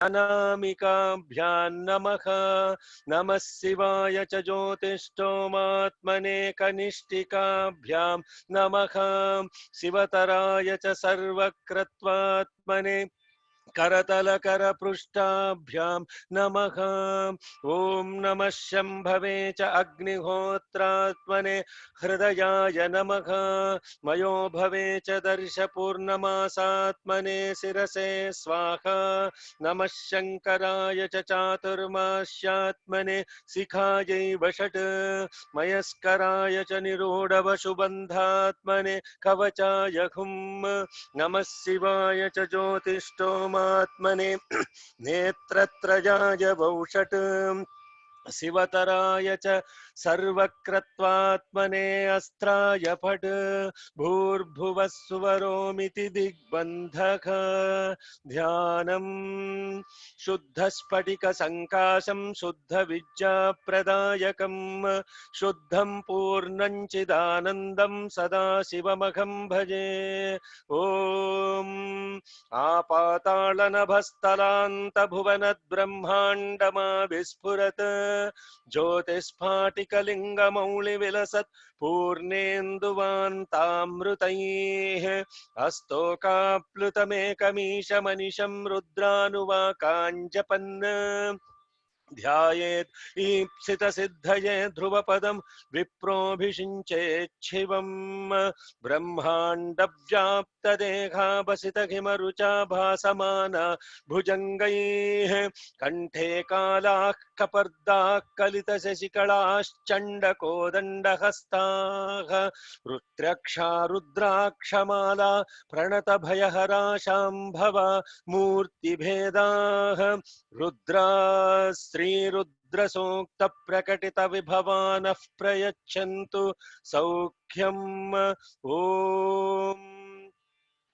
अनामिकाभ्यां नमः। नमः शिवाय च ज्योतिष्ठोमात्मने कनिष्ठिकाभ्यां नमः। शिवतराय च सर्वकृत्वात्मने करतलकरपृष्ठाभ्यां नमः। ॐ नमः शम्भवे च अग्निहोत्रात्मने हृदयाय नमः। मयो भवे च दर्शपूर्णमासात्मने शिरसे स्वाहा। नमः शङ्कराय च चातुर्मास्यात्मने शिखायै वषट्। मयस्कराय च निरूढवशुबन्धात्मने कवचाय हुम्। नमः शिवाय च ज्योतिष्ठोमात्मने नेत्रत्रयाय वौषट्। शिवतराय च सर्वक्रत्वात्मने अस्त्राय फट्। भूर्भुवः सुवरोमिति दिग्बन्धः। ध्यानम् शुद्धस्फटिकसङ्काशं शुद्धविद्याप्रदायकं शुद्धं पूर्णं चिदानन्दं सदाशिवमहं भजे। ॐ आपातालनभस्तलान्तभुवनद्ब्रह्माण्डमा विस्फुरत्। ज्योतिस्फाटिकलिङ्गमौलिविलसत् पूर्णेन्दुवान्तामृतैः। अस्तोकाप्लुतमेकमीशमनिशं रुद्रानुवाकाञ्जपन्। ध्यायेत् ईप्सितसिद्धये ध्रुवपदं विप्रोऽभिषिञ्चेच्छिवम्। ब्रह्माण्डव्याप्तदेहावसितहिमरुचा भासमाना भुजङ्गैः। कण्ठे कालाः कपर्दाः कलितशशिकलाश्चण्डकोदण्डहस्ताः। रुद्रक्षा रुद्राक्षमाला प्रणतभयहरा शाम्भवा मूर्तिभेदाः। रुद्रा श्रीरुद्रसूक्तप्रकटितविभवानः प्रयच्छन्तु सौख्यम्। ॐ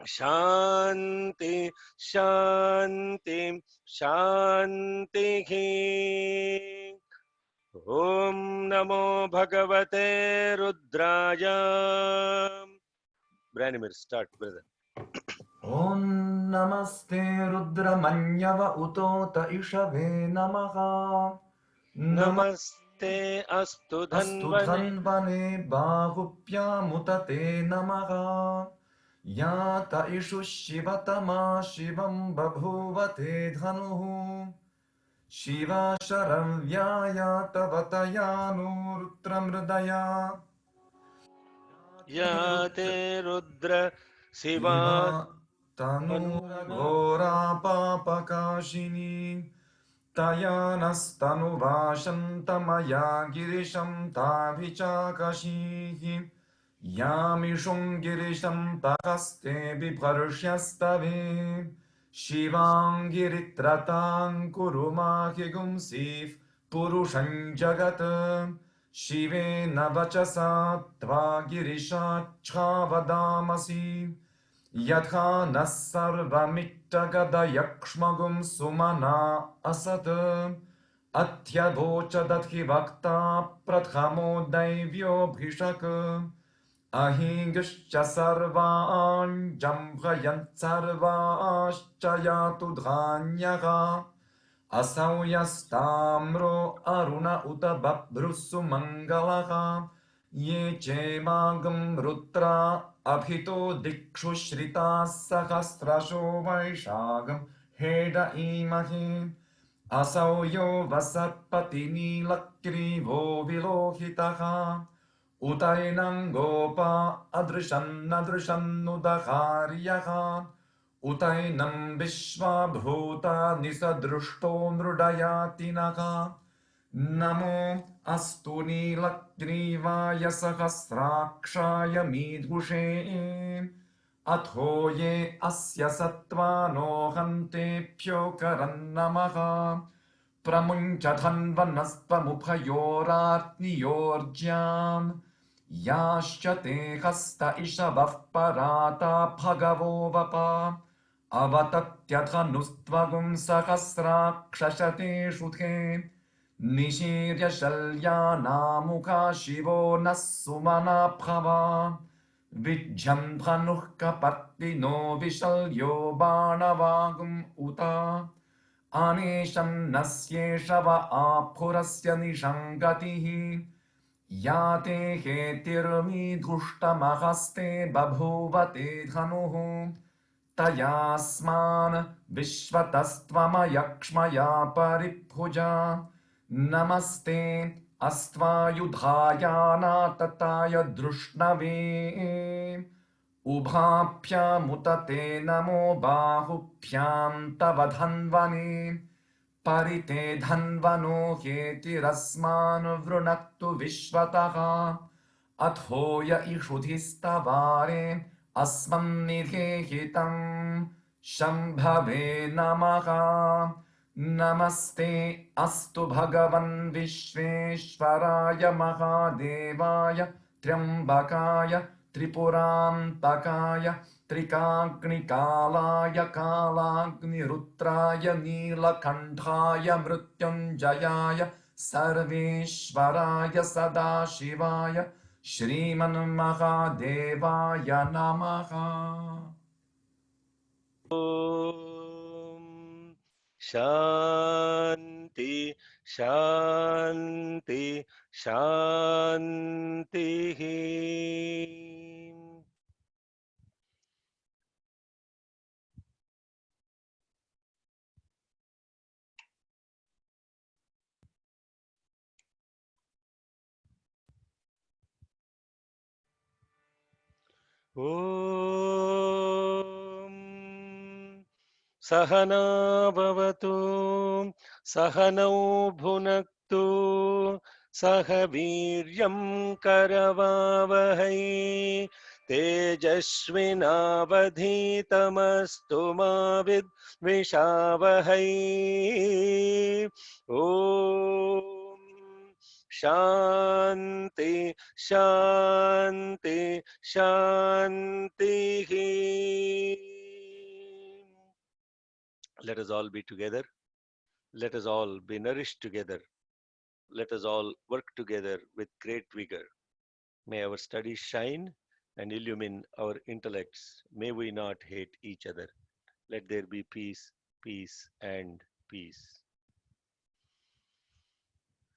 शान्ति शान्ति शान्तिः। ॐ नमो भगवते रुद्राय। Branimir, start, brother. ॐ नमस्ते रुद्रमन्यव उतोत इषवे नमः। नमस्ते अस्तु अस्तु धन्वने। धन्वने बाहुभ्यामुत ते नमः। यात इषु शिवतमा शिवं बभूव ते धनुः। शिवा शरव्याया तव तया नो रुद्रमृदया। या ते रुद्र शिवा शिवा तनूरा। तनूरघोरा पापकाशिनी तया नस्तनुभाषन्तमया गिरिशं ताभिचाकशीः। यामिषुं गिरिशं तहस्ते बिभर्ष्यस्तवे। शिवां गिरित्रतां कुरु माहिगुंसीः पुरुषं जगत्। शिवेन वचसा त्वा गिरिशाच्छावदामसि। यथा नः सर्वमिट्टगदयक्ष्मगुं सुमना असत्। अध्यवोचदधि वक्ता प्रथमो दैव्योऽभिषक्। अहिंगिश्च सर्वान् जम्भयन् सर्वाश्च यातु धान्यः। असौ यस्ताम्रो अरुण उत बभ्रुः सुमङ्गलः। ये चेमागं रुद्रा अभितो दिक्षु श्रिताः सहस्रशो वैशाखं हेड ईमहि। असौ यो वसत्पति नीलग्रीवो विलोहितः। उतैनं गोपा अदृशन्नदृशन्नुदहार्यः। उतैनं विश्वाभूतानि सदृष्टो मृडयातिनः। नमो अस्तु नीलग्रीवाय सहस्राक्षाय मीधुषे। अथो ये अस्य सत्त्वानो हन्तेभ्योऽकरन्नमः। प्रमुञ्च धन्वनस्त्वमुभयोरात्नियोर्ज्याम्। याश्च ते हस्त इषवः पराता भगवो वप। अवतत्यधनुस्त्वगुं सहस्राक्षशतेषु ते। निशीर्य शल्यानामुखा शिवो नः सुमना भवा। विज्झं धनुः कपर्दिनो विशल्यो बाणवागुम् उत। Anesham nasyeshava apurasya nishangatihi Yate hetirmi dhushtamahasti babhuvate dhanuhu Tayasman vishvatastvama paribhuja Namaste astvayudhayana tataya drushnave Ubhapyamutate namo bahupyam tavadhanvani Parite dhanvano hetirasman vrunaktu vishvataha Athoya ishudhistavare asman nidhehitam Shambhave namaha Namaste astu bhagavan Vishveshwaraya Mahadevaya Triambakaya Tripurantakaya Trikagnikalaya Kalagnirutraya Nilakantaya Mrityunjayaya Sarveshwaraya Sadashivaya Shriman Mahadevaya Namaha. Om Shanti Shanti Shanti. Om Sahana Bhavatu Sahanau Bhunaktu Sahaviryam Karavavahai Tejashvinavadhitamastu ma vidvishavahai. Om Shanti Shanti Shanti. Let us all be together. Let us all be nourished together. Let us all work together with great vigor. May our studies shine and illumine our intellects. May we not hate each other. Let there be peace, peace, and peace.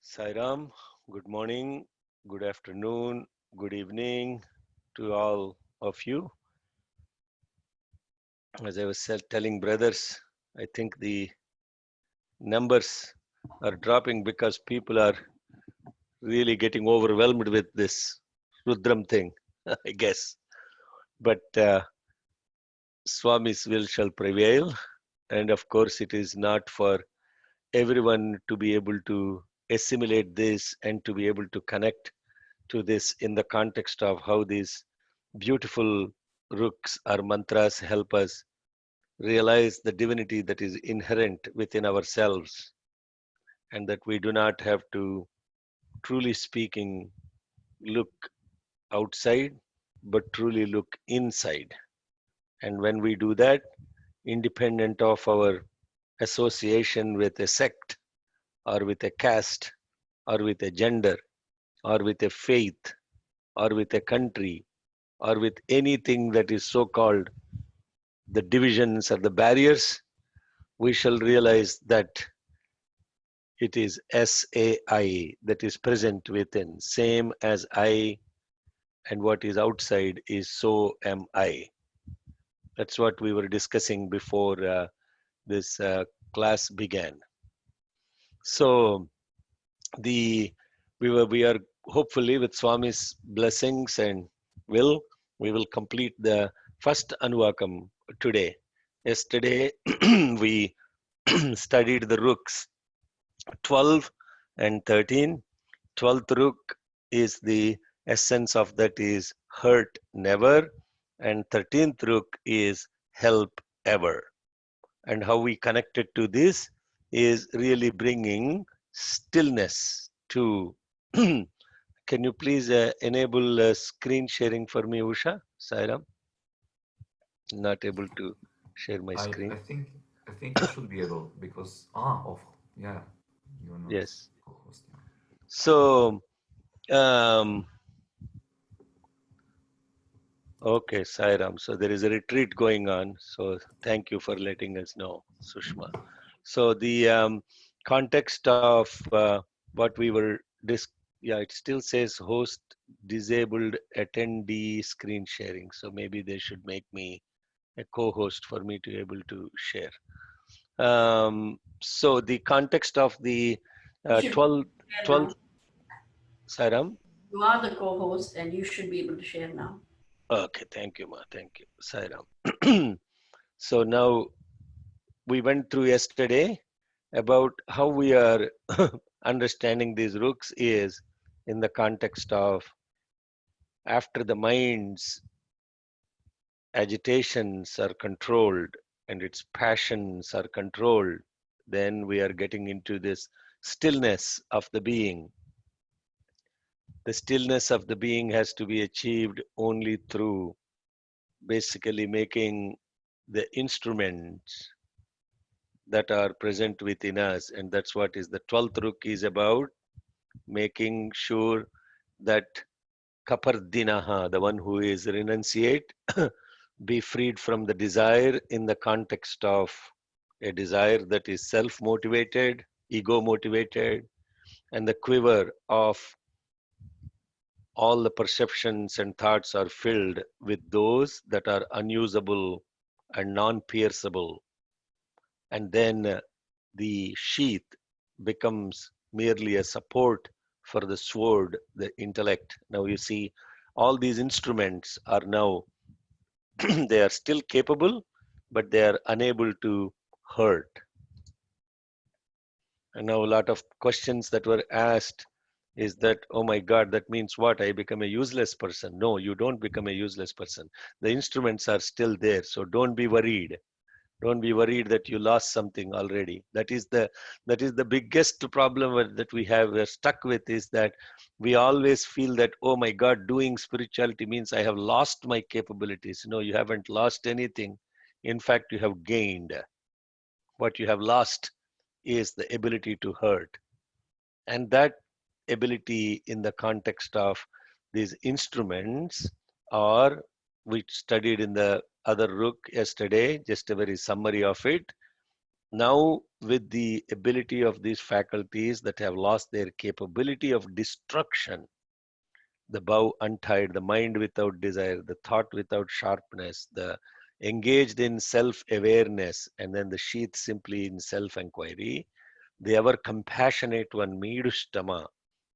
Sairam, good morning, good afternoon, good evening to all of you. As I was telling brothers, I think the numbers are dropping because people are really getting overwhelmed with this Rudram thing, I guess. But Swami's will shall prevail. And of course, it is not for everyone to be able to assimilate this and to be able to connect to this in the context of how these beautiful ruks or mantras help us realize the divinity that is inherent within ourselves, and that we do not have to, truly speaking, look outside, but truly look inside. And when we do that, independent of our association with a sect or with a caste or with a gender or with a faith or with a country or with anything that is so called the divisions or the barriers, we shall realize that it is SAI that is present within, same as I, and what is outside is so am I. That's what we were discussing before this class began. So we are hopefully, with Swami's blessings and will, we will complete the first Anuvakam today. Yesterday we studied the Ruks 12 and 13. 12th Ruk is the essence of that is hurt never, and 13th Ruk is help ever. And how we connected to this is really bringing stillness to. Can you please enable screen sharing for me, Usha? Sairam? Not able to share my screen. I think you should be able because yeah, you're not Yes. co-host. So, um, okay, Sairam. So there is a retreat going on. So thank you for letting us know, Sushma. So the context of what we were yeah, it still says host disabled attendee screen sharing. So maybe they should make me a co-host for me to be able to share. So the context of the You should 12, share 12, now. Sairam. You are the co-host, and you should be able to share now. Okay, thank you, Ma. Thank you, Sairam. So now we went through yesterday about how we are understanding these rooks is in the context of after the mind's agitations are controlled and its passions are controlled, then we are getting into this stillness of the being. The stillness of the being has to be achieved only through basically making the instruments that are present within us. And that's what is the 12th rook is about, making sure that kapardinaha, the one who is renunciate, be freed from the desire in the context of a desire that is self-motivated, ego-motivated, and the quiver of all the perceptions and thoughts are filled with those that are unusable and non-pierceable. And then the sheath becomes merely a support for the sword, the intellect. Now you see, all these instruments are now, they are still capable, but they are unable to hurt. And now a lot of questions that were asked is that, oh my God, that means what? I become a useless person. No, you don't become a useless person. The instruments are still there. So don't be worried. Don't be worried that you lost something already. That is the biggest problem that we have we're stuck with, is that we always feel that, oh my God, doing spirituality means I have lost my capabilities. No, you haven't lost anything. In fact, you have gained. What you have lost is the ability to hurt. And that ability in the context of these instruments, or we studied in the other rook yesterday, just a very summary of it. Now, with the ability of these faculties that have lost their capability of destruction, the bow untied, the mind without desire, the thought without sharpness, the engaged in self-awareness, and then the sheath simply in self-inquiry, the ever compassionate one, Midushtama,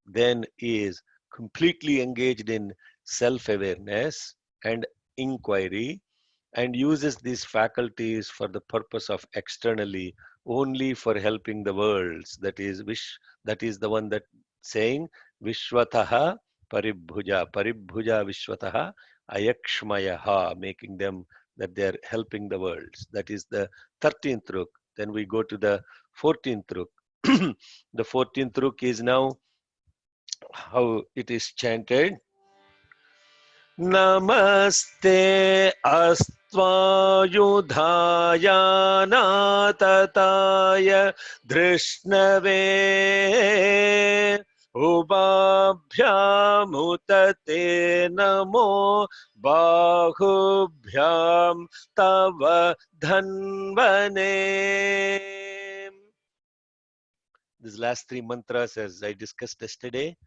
then is completely engaged in self-awareness and inquiry, and uses these faculties for the purpose of externally only for helping the worlds. That is the one that saying Vishwataha Paribhuja Vishwataha Ayakshmayaha, making them that they are helping the worlds. That is the 13th Ruk. Then we go to the 14th Ruk. The 14th Ruk is now how it is chanted. Namaste अस्त्वायुधाय नातताय धृष्णवे उभाभ्यामुतते नमो बाहुभ्यां तव धन्वने. These last three mantras, as I discussed yesterday,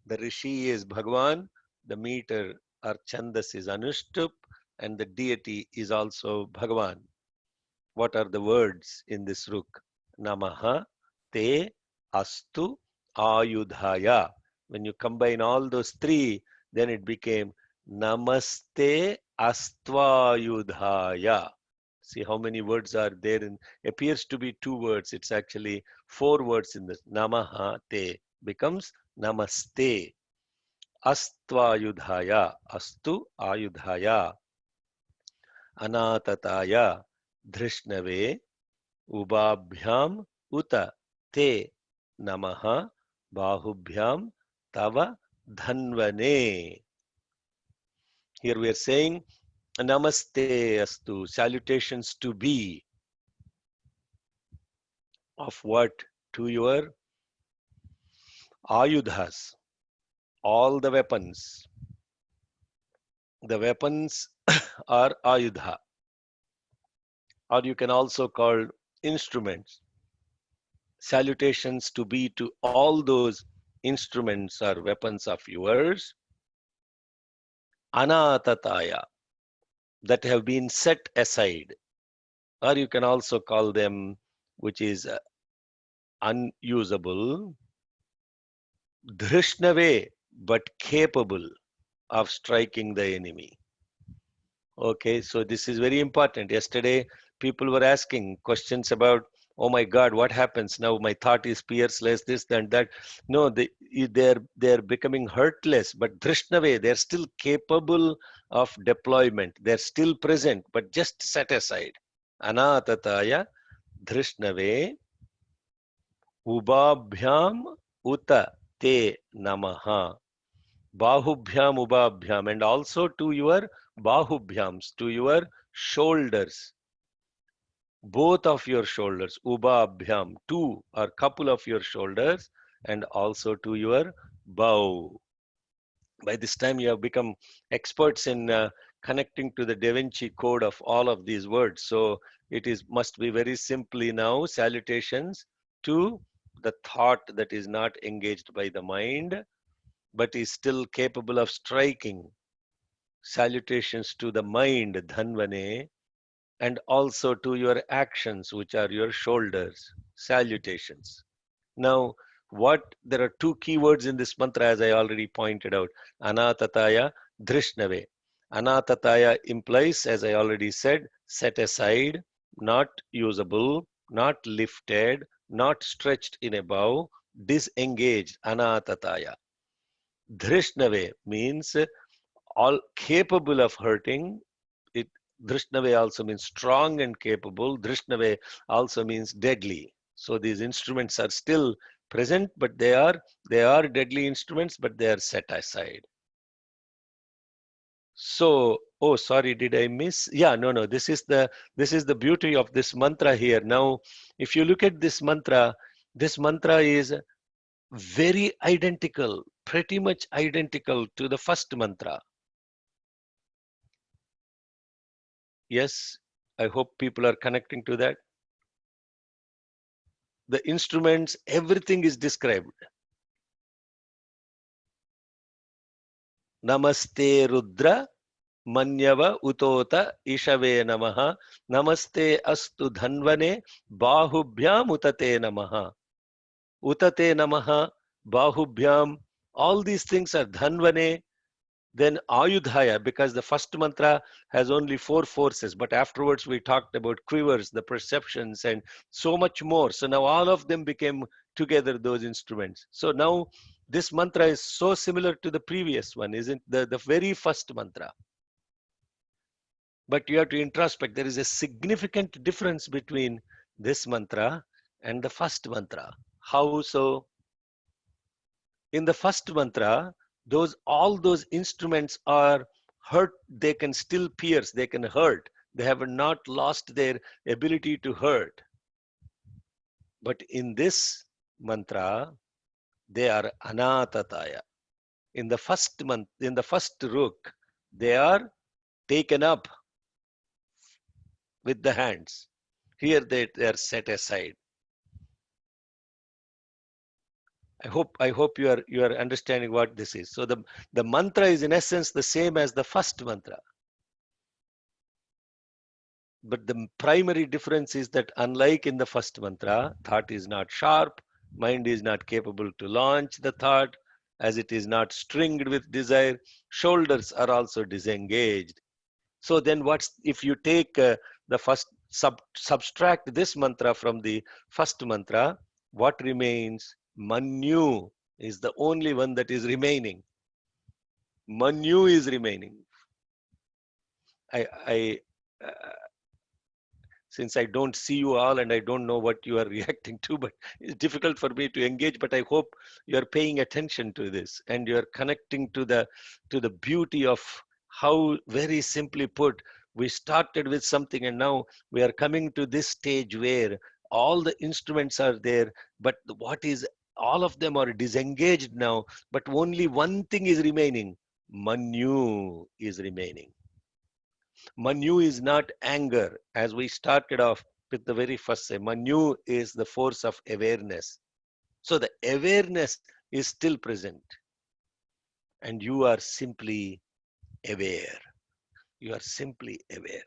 the Rishi is Bhagwan, the meter or Chandas is Anushtup, and the deity is also Bhagwan. What are the words in this Ruk? Namaha, Te, Astu, Ayudhaya. When you combine all those three, then it became Namaste Astvayudhaya. See how many words are there, and appears to be two words. It's actually four words in this. Namaha, Te becomes Namaste. Astvayudhaya, Astu Ayudhaya, Anatataya, Drishnave, Ubabhyam, Uta, Te, Namaha, Bahubhyam, Tava, Dhanvane. Here we are saying, Namaste Astu, salutations to be. Of what? To your Ayudhas, all the weapons. The weapons are Ayudha, or you can also call instruments. salutations to be to all those instruments or weapons of yours, anatataya, that have been set aside, or you can also call them, which is unusable, drishnave, but capable of striking the enemy. Okay, so this is very important. Yesterday, people were asking questions about, oh my God, what happens now? My thought is pierceless, this, and that. No, they're becoming hurtless, but drishnave, they're still capable of deployment. They're still present, but just set aside. Anatataya drishnave ubabhyam uta te namaha. Bahubhyam ubabhyam, and also to your bahubhyams, to your shoulders, both of your shoulders, ubabhyam, two or couple of your shoulders, and also to your bow. By this time, you have become experts in connecting to the Da Vinci Code of all of these words. So it is must be very simply now salutations to the thought that is not engaged by the mind, but is still capable of striking. Salutations to the mind, dhanvane, and also to your actions, which are your shoulders. Salutations. Now, there are two keywords in this mantra, as I already pointed out. Anatataya, drishnave. Anatataya implies, as I already said, set aside, not usable, not lifted, not stretched in a bow, disengaged. Anatataya. Drishnave means all capable of hurting. It Drishnave also means strong and capable. Drishnave also means deadly. So these instruments are still present, but they are deadly instruments, but they are set aside. So, oh, sorry, did I miss? Yeah, no. This is the beauty of this mantra here. Now, if you look at this mantra is very identical, pretty much identical to the first mantra. Yes, I hope people are connecting to that. The instruments, everything is described. Namaste Rudra Manyava Utota Ishave Namaha. Namaste Astu Dhanvane Bahubhyam Utate Namaha. Utate Namaha, Bahubhyam. All these things are Dhanvane. Then Ayudhaya, because the first mantra has only 4 forces, but afterwards we talked about quivers, the perceptions, and so much more. So now all of them became together those instruments. So now this mantra is so similar to the previous one, isn't the very first mantra? But you have to introspect. There is a significant difference between this mantra and the first mantra. How so? In the first mantra, all those instruments are hurt. They can still pierce, they can hurt. They have not lost their ability to hurt. But in this mantra, they are anatataya. In the first ruk, they are taken up with the hands. Here they are set aside. I hope you are understanding what this is. So the mantra is in essence the same as the first mantra. But the primary difference is that unlike in the first mantra, thought is not sharp, mind is not capable to launch the thought, as it is not stringed with desire, shoulders are also disengaged. So then if you take the first, subtract this mantra from the first mantra, what remains? Manu is the only one that is remaining. Manu is remaining. Since I don't see you all and I don't know what you are reacting to, but it's difficult for me to engage, but I hope you're paying attention to this and you're connecting to the beauty of how, very simply put, we started with something and now we are coming to this stage where all the instruments are there, but all of them are disengaged now, but only one thing is remaining. Manu is remaining. Manu is not anger, as we started off. with the very first say. Manu is the force of awareness. So the awareness is still present. And you are simply aware. You are simply aware.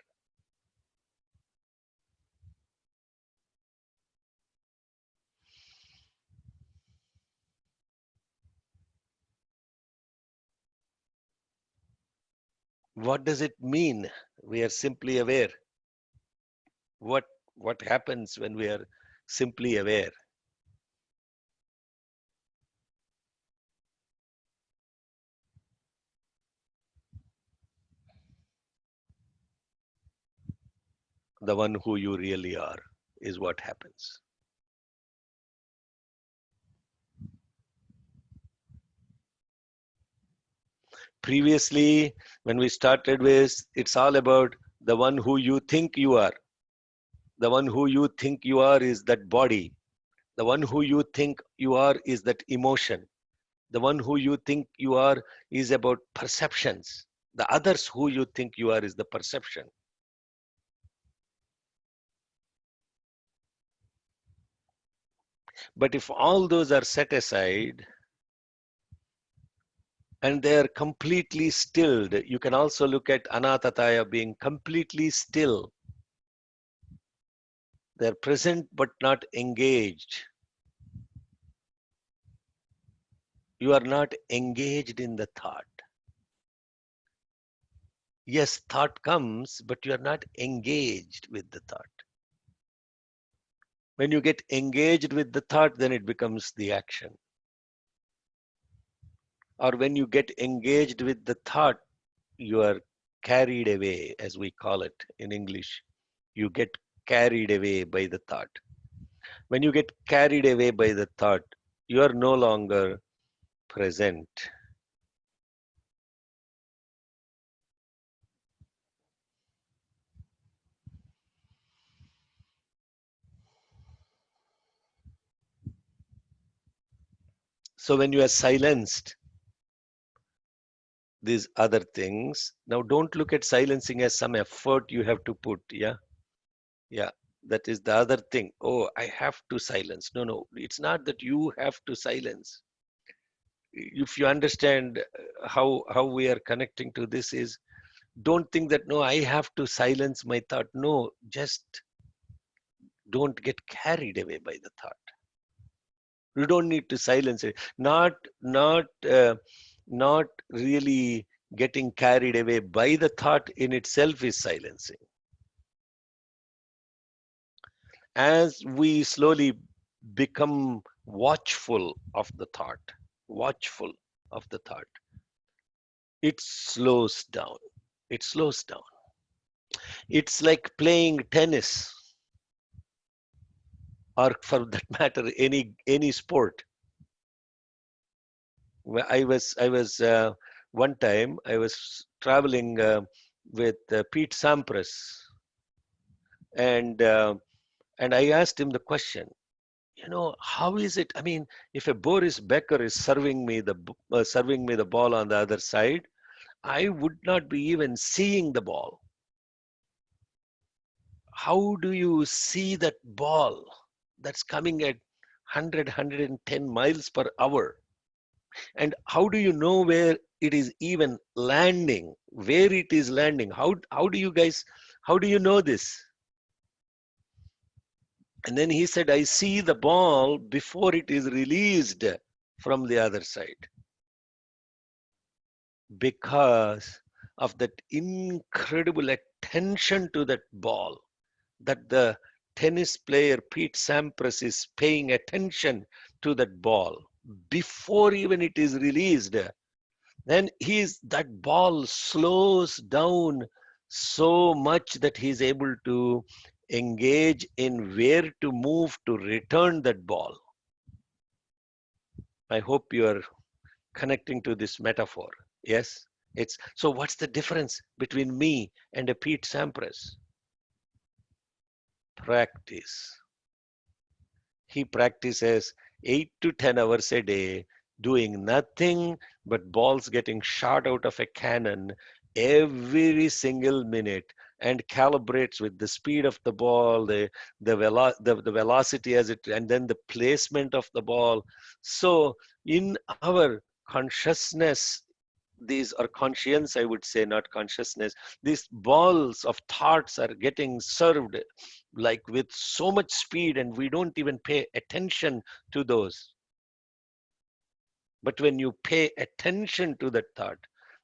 What does it mean? We are simply aware. What happens when we are simply aware? The one who you really are is what happens. Previously, when we started with, it's all about the one who you think you are. The one who you think you are is that body. The one who you think you are is that emotion. The one who you think you are is about perceptions. The others who you think you are is the perception. But if all those are set aside and they are completely stilled, you can also look at anatataya being completely still. They're present but not engaged. You are not engaged in the thought. Yes, thought comes, but you are not engaged with the thought. When you get engaged with the thought, then it becomes the action. Or when you get engaged with the thought, you are carried away, as we call it in English. You get carried away by the thought. When you get carried away by the thought, you are no longer present. So when you are silenced, these other things, now don't look at silencing as some effort you have to put. Yeah. That is the other thing. Oh, I have to silence. No, it's not that you have to silence. If you understand how we are connecting to this is, don't think that no, I have to silence my thought. No, just don't get carried away by the thought. You don't need to silence it. Not really getting carried away by the thought in itself is silencing. As we slowly become watchful of the thought, it slows down. It slows down. It's like playing tennis, or for that matter, any sport. I was one time I was traveling with Pete Sampras, and I asked him the question. How is it? I mean, if a Boris Becker is serving me the ball on the other side, I would not be even seeing the ball. How do you see that ball that's coming at 110 miles per hour? And how do you know where it is even landing, where it is landing? How do you know this? And then he said, I see the ball before it is released from the other side, because of that incredible attention to that ball, that the tennis player Pete Sampras is paying attention to that ball before even it is released. Then that ball slows down so much that he's able to engage in where to move to return that ball. I hope you are connecting to this metaphor. Yes, so what's the difference between me and a Pete Sampras? Practice. He practices 8 to 10 hours a day, doing nothing but balls getting shot out of a cannon every single minute, and calibrates with the speed of the ball, the velocity as it, and then the placement of the ball. So in our consciousness, these are conscience, I would say, not consciousness. These balls of thoughts are getting served like with so much speed, and we don't even pay attention to those. But when you pay attention to that thought,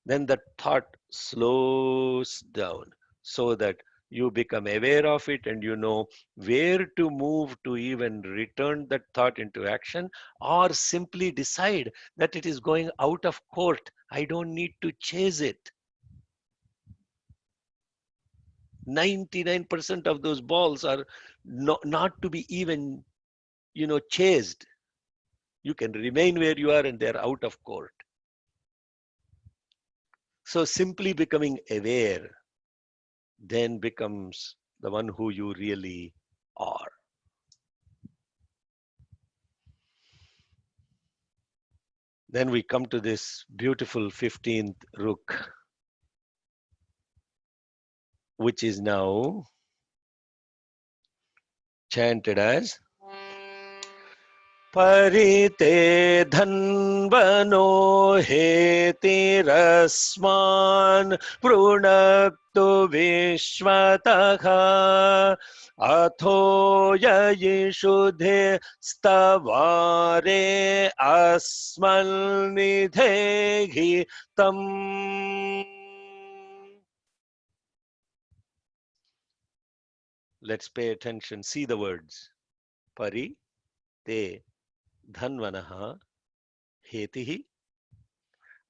then that thought slows down so that you become aware of it and you know where to move to even return that thought into action, or simply decide that it is going out of court. I don't need to chase it. 99% of those balls are not to be even, chased. You can remain where you are and they're out of court. So simply becoming aware then becomes the one who you really are. Then we come to this beautiful 15th Ruk, which is now chanted as Parite dhanvano hetirasman prunaktu vishwataha atho yayishudhe stavare asmal nidhehi tam. Let's pay attention. See the words. Pari te dhanvanaha hetihi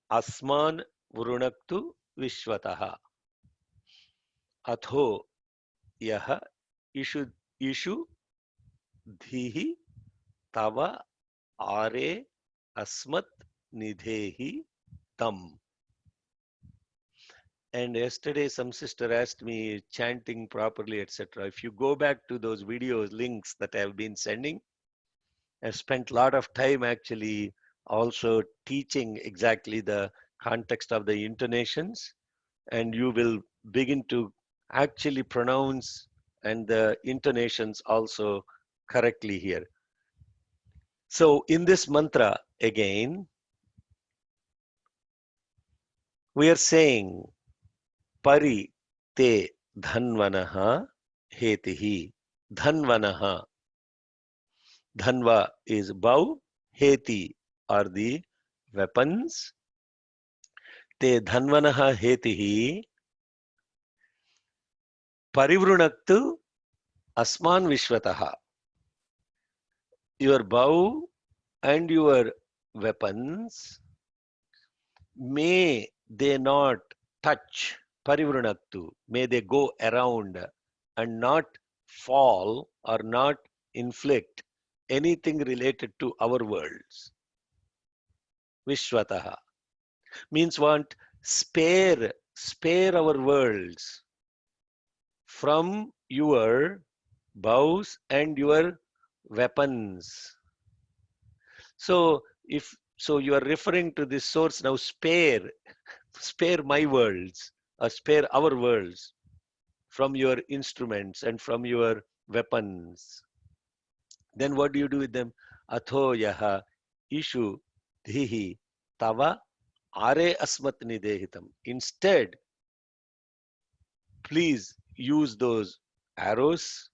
asman vrunaktu vishwataha atho yaha ishu dhihi tava are asmat nidhehi tam. And yesterday some sister asked me chanting properly, etc. If you go back to those videos, links that I have been sending, I've spent a lot of time actually also teaching exactly the context of the intonations, and you will begin to actually pronounce and the intonations also correctly here. So in this mantra again, we are saying Pari te dhanvanaha hetihi. Dhanvanaha. Dhanva is bow. Heti are the weapons. Te dhanvanaha hetihi. Parivrunaktu asman vishwataha. Your bow and your weapons, may they not touch. Parivrunaktu. May they go around and not fall or not inflict anything related to our worlds. Vishwataha means what? Spare our worlds from your bows and your weapons. So you are referring to this source now, spare my worlds, or spare our worlds from your instruments and from your weapons. Then what do you do with them? Atho yaha ishu dhihi tava are asmat nidehitam. Instead, please use those arrows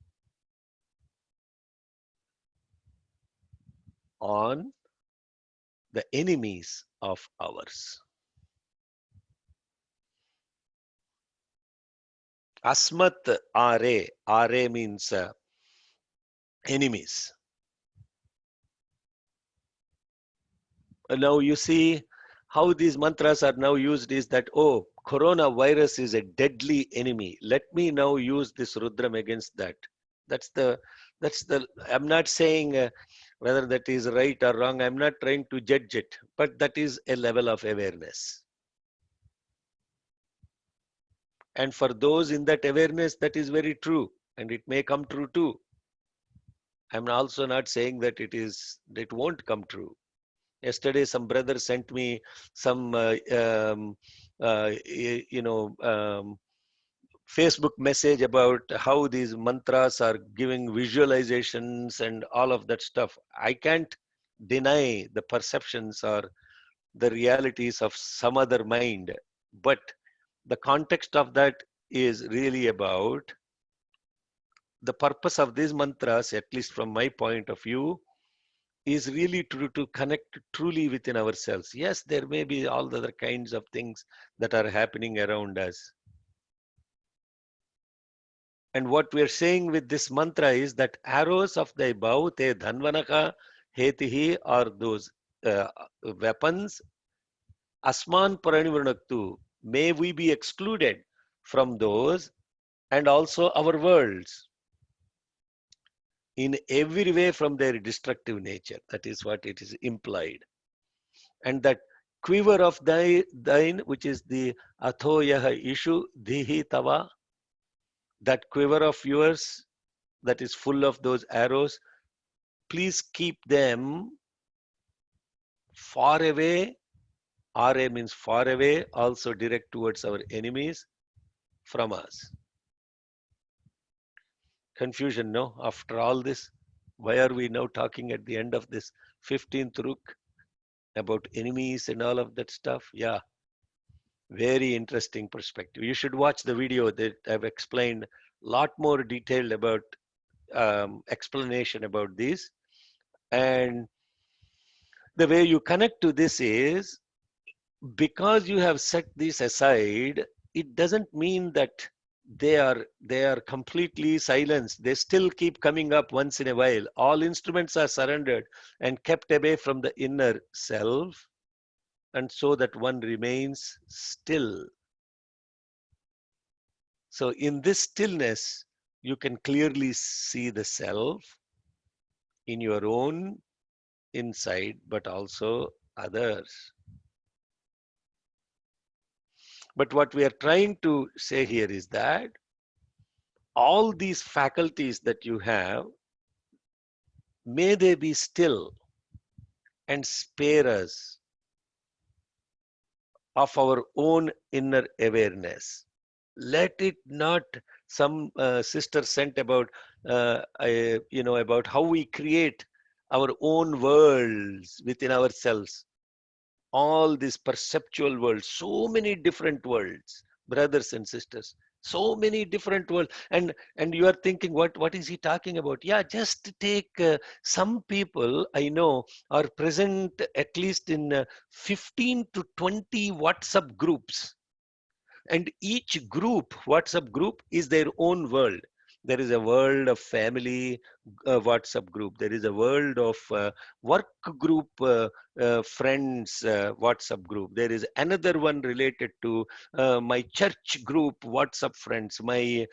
on the enemies of ours. Asmat are means enemies. Now you see how these mantras are now used is that, oh, coronavirus is a deadly enemy. Let me now use this Rudram against that. That's the, I'm not saying whether that is right or wrong. I'm not trying to judge it, but that is a level of awareness. And for those in that awareness, that is very true, and it may come true too. I'm also not saying that it won't come true. Yesterday, some brother sent me some, Facebook message about how these mantras are giving visualizations and all of that stuff. I can't deny the perceptions or the realities of some other mind, but the context of that is really about the purpose of these mantras, at least from my point of view, is really to connect truly within ourselves. Yes, there may be all the other kinds of things that are happening around us. And what we are saying with this mantra is that arrows of the above, te dhanvanaka hetihi, are those weapons. Asman paranivranaktu, may we be excluded from those, and also our worlds in every way from their destructive nature. That is what it is implied. And that quiver of thine, which is the athoyaha ishu dhihi tava, that quiver of yours that is full of those arrows, please keep them far away. RA means far away, also direct towards our enemies from us. Confusion, no? After all this, why are we now talking at the end of this 15th Ruk about enemies and all of that stuff? Yeah, very interesting perspective. You should watch the video that I've explained a lot more detailed about explanation about this. And the way you connect to this is, because you have set this aside, it doesn't mean that they are completely silenced. They still keep coming up once in a while. All instruments are surrendered and kept away from the inner self, and so that one remains still. So in this stillness, you can clearly see the self in your own inside, but also others. But what we are trying to say here is that all these faculties that you have, may they be still and spare us of our own inner awareness. Let it not, some sister sent about, about how we create our own worlds within ourselves. All these perceptual worlds, so many different worlds, brothers and sisters, so many different worlds. And you are thinking, what is he talking about? Yeah, just take some people I know are present at least in 15 to 20 WhatsApp groups. And each group, WhatsApp group, is their own world. There is a world of family WhatsApp group. There is a world of work group, friends WhatsApp group. There is another one related to my church group WhatsApp friends, my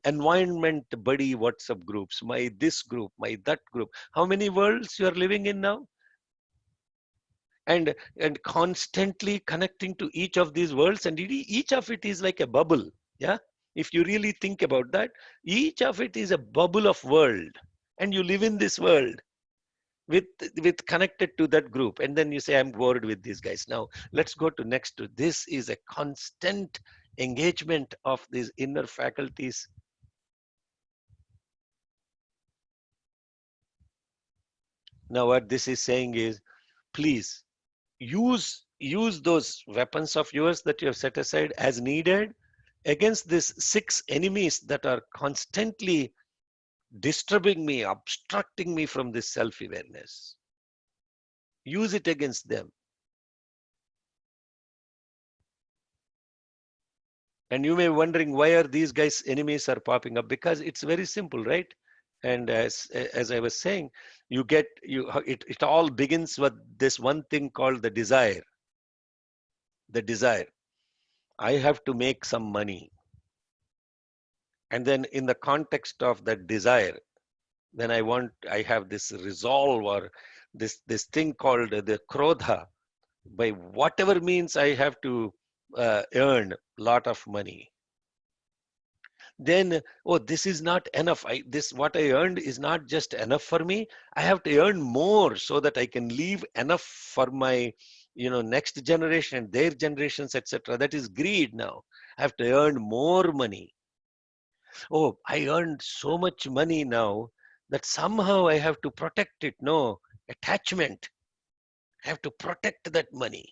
environment buddy WhatsApp groups, my this group, my that group. How many worlds you are living in now? And constantly connecting to each of these worlds, and each of it is like a bubble. Yeah, if you really think about that, each of it is a bubble of world, and you live in this world with connected to that group. And then you say, I'm bored with these guys. Now let's go to next to this. Is a constant engagement of these inner faculties. Now what this is saying is, please use those weapons of yours that you have set aside as needed against these 6 enemies that are constantly disturbing me, obstructing me from this self-awareness. Use it against them. And you may be wondering, why are these guys enemies are popping up? Because it's very simple, right? And as I was saying, it all begins with this one thing called the desire. The desire. I have to make some money. And then in the context of that desire, then I have this resolve, or this thing called the krodha. By whatever means I have to earn a lot of money. Then, oh, this is not enough. What I earned is not just enough for me. I have to earn more so that I can leave enough for my next generation, their generations, etc. That is greed now. I have to earn more money. Oh, I earned so much money now that somehow I have to protect it. No, attachment. I have to protect that money.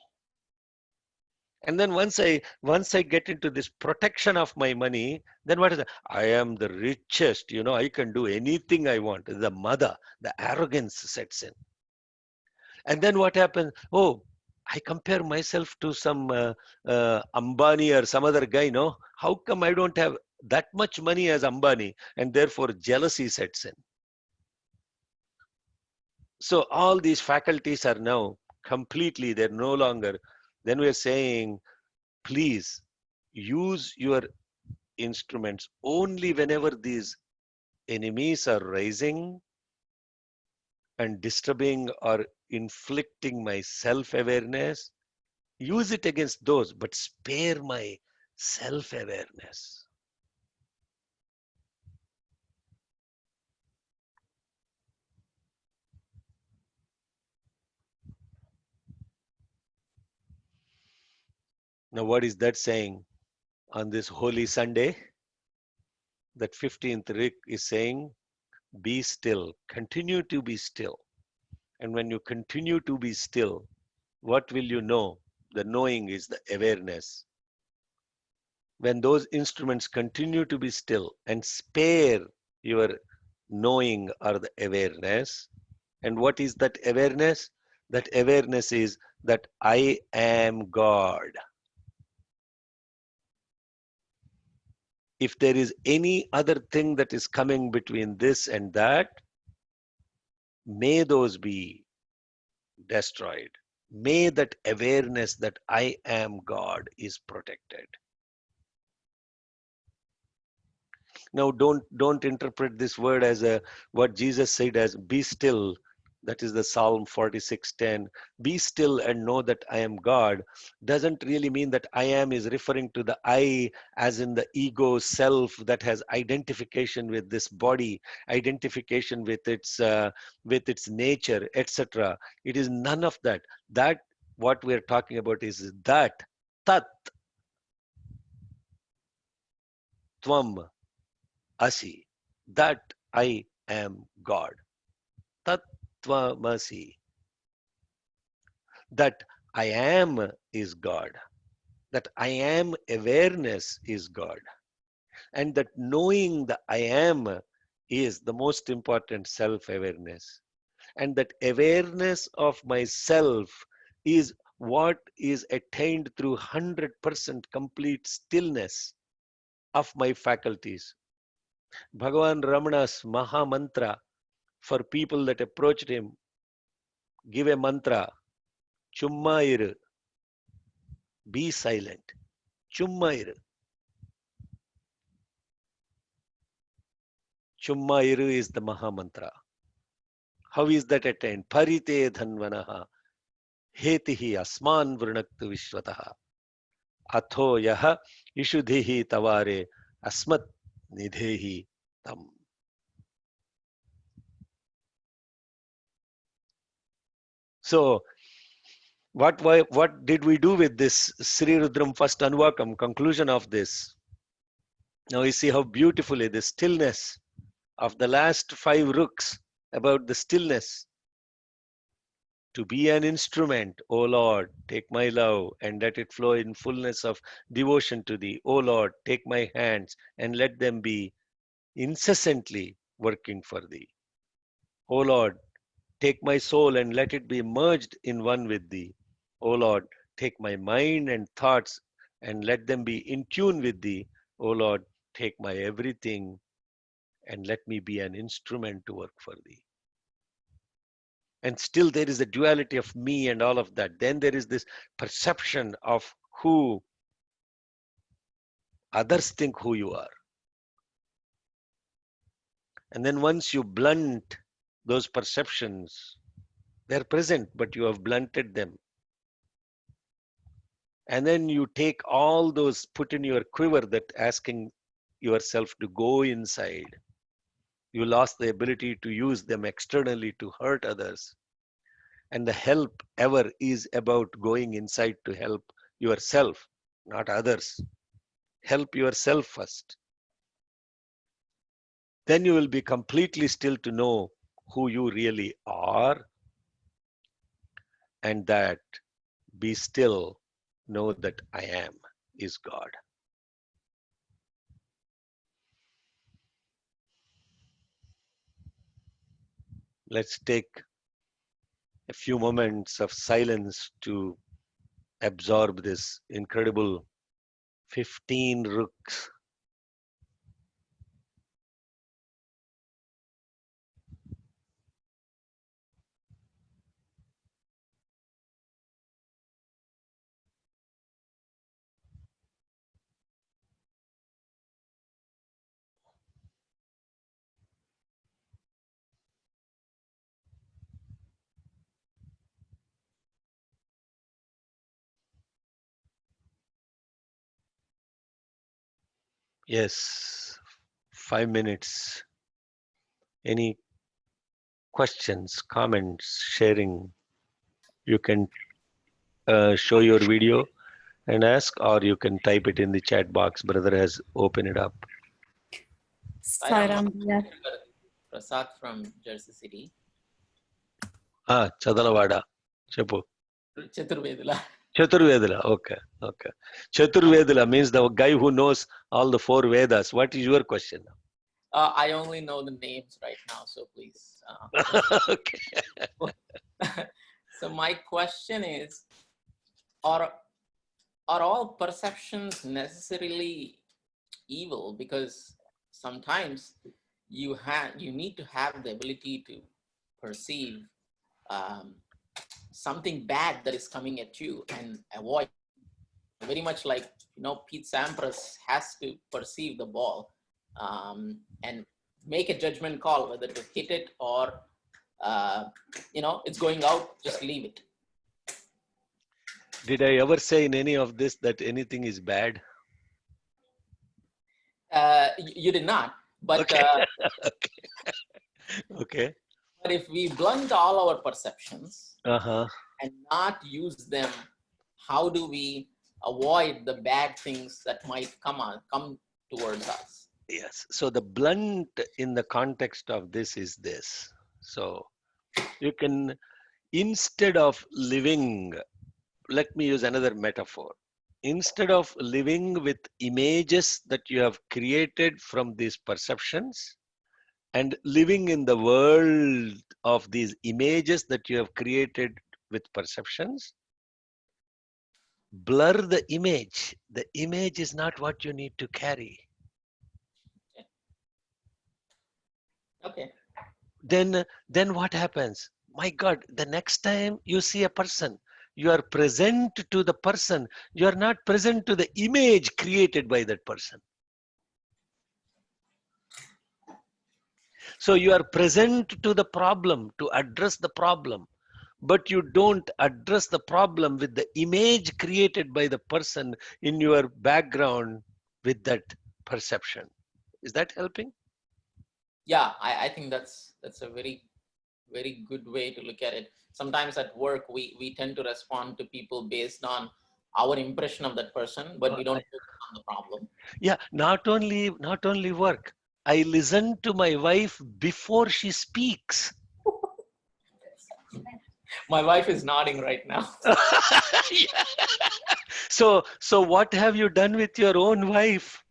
And then once I get into this protection of my money, then what is it? I am the richest, I can do anything I want. The mother, the arrogance sets in. And then what happens? Oh, I compare myself to some Ambani or some other guy, no? How come I don't have that much money as Ambani? And therefore jealousy sets in. So all these faculties are now completely, they're no longer. Then we're saying, please use your instruments only whenever these enemies are rising and disturbing or inflicting my self-awareness. Use it against those, but spare my self-awareness. Now, what is that saying on this Holy Sunday? That 15th Rik is saying, be still, continue to be still. And when you continue to be still, what will you know? The knowing is the awareness. When those instruments continue to be still and spare your knowing or the awareness, and what is that awareness? That awareness is that I am God. If there is any other thing that is coming between this and that, may those be destroyed. May that awareness that I am God is protected. Now, don't interpret this word as what Jesus said as be still. That is the Psalm 46:10. Be still and know that I am God. Doesn't really mean that I am is referring to the I as in the ego self that has identification with this body, identification with its nature, etc. It is none of that. That what we are talking about is that tat tvam asi, that I am God. Tattvamasi, that I am is God. That I am awareness is God. And that knowing the I am is the most important self-awareness. And that awareness of myself is what is attained through 100% complete stillness of my faculties. Bhagavan Ramana's Maha Mantra for people that approached him, give a mantra, Chumma iru, be silent. Chumma iru. Chumma iru is the Maha Mantra. How is that attained? Parite dhanvanaha, hetihi asman vrunaktu vishwataha, atho yaha ishudhihi tavare asmat nidhehi tam. So, what did we do with this Sri Rudram first Anvakam, conclusion of this? Now you see how beautifully the stillness of the last 5 rooks about the stillness. To be an instrument, O Lord, take my love and let it flow in fullness of devotion to thee. O Lord, take my hands and let them be incessantly working for thee. O Lord, take my soul and let it be merged in one with thee. O Lord, take my mind and thoughts and let them be in tune with thee. O Lord, take my everything and let me be an instrument to work for thee. And still there is a duality of me and all of that. Then there is this perception of who others think who you are. And then once you blunt those perceptions, they're present, but you have blunted them. And then you take all those, put in your quiver, that asking yourself to go inside. You lost the ability to use them externally to hurt others. And the help ever is about going inside to help yourself, not others. Help yourself first. Then you will be completely still to know who you really are, and that be still, know that I am is God. Let's take a few moments of silence to absorb this incredible 15 rooks. Yes, 5 minutes. Any questions, comments, sharing? You can show your video and ask, or you can type it in the chat box. Brother has opened it up. Sairam Prasad from Jersey City. Chadalawada. Chepu. Chaturvedula. Chaturvedula. Okay. Okay. Chaturvedula means the guy who knows all the 4 Vedas. What is your question? I only know the names right now, so please. Okay. So my question is, are all perceptions necessarily evil? Because sometimes you need to have the ability to perceive something bad that is coming at you and avoid. Very much like, Pete Sampras has to perceive the ball and make a judgment call whether to hit it or it's going out, just leave it. Did I ever say in any of this that anything is bad? You did not, but Okay. Okay. but if we blunt all our perceptions Uh-huh. and not use them, how do we avoid the bad things that might come towards us? Yes. So the blunt in the context of this is this. So you can, instead of living, let me use another metaphor. Instead of living with images that you have created from these perceptions and living in the world of these images that you have created with perceptions, blur the image. The image is not what you need to carry. Okay. Then what happens? My God, the next time you see a person, you are present to the person. You are not present to the image created by that person. So you are present to the problem, to address the problem, but you don't address the problem with the image created by the person in your background with that perception. Is that helping? Yeah, I think that's a very, very good way to look at it. Sometimes at work, we tend to respond to people based on our impression of that person, but we don't focus on the problem. Yeah, not only work. I listen to my wife before she speaks. My wife is nodding right now. Yeah. So what have you done with your own wife?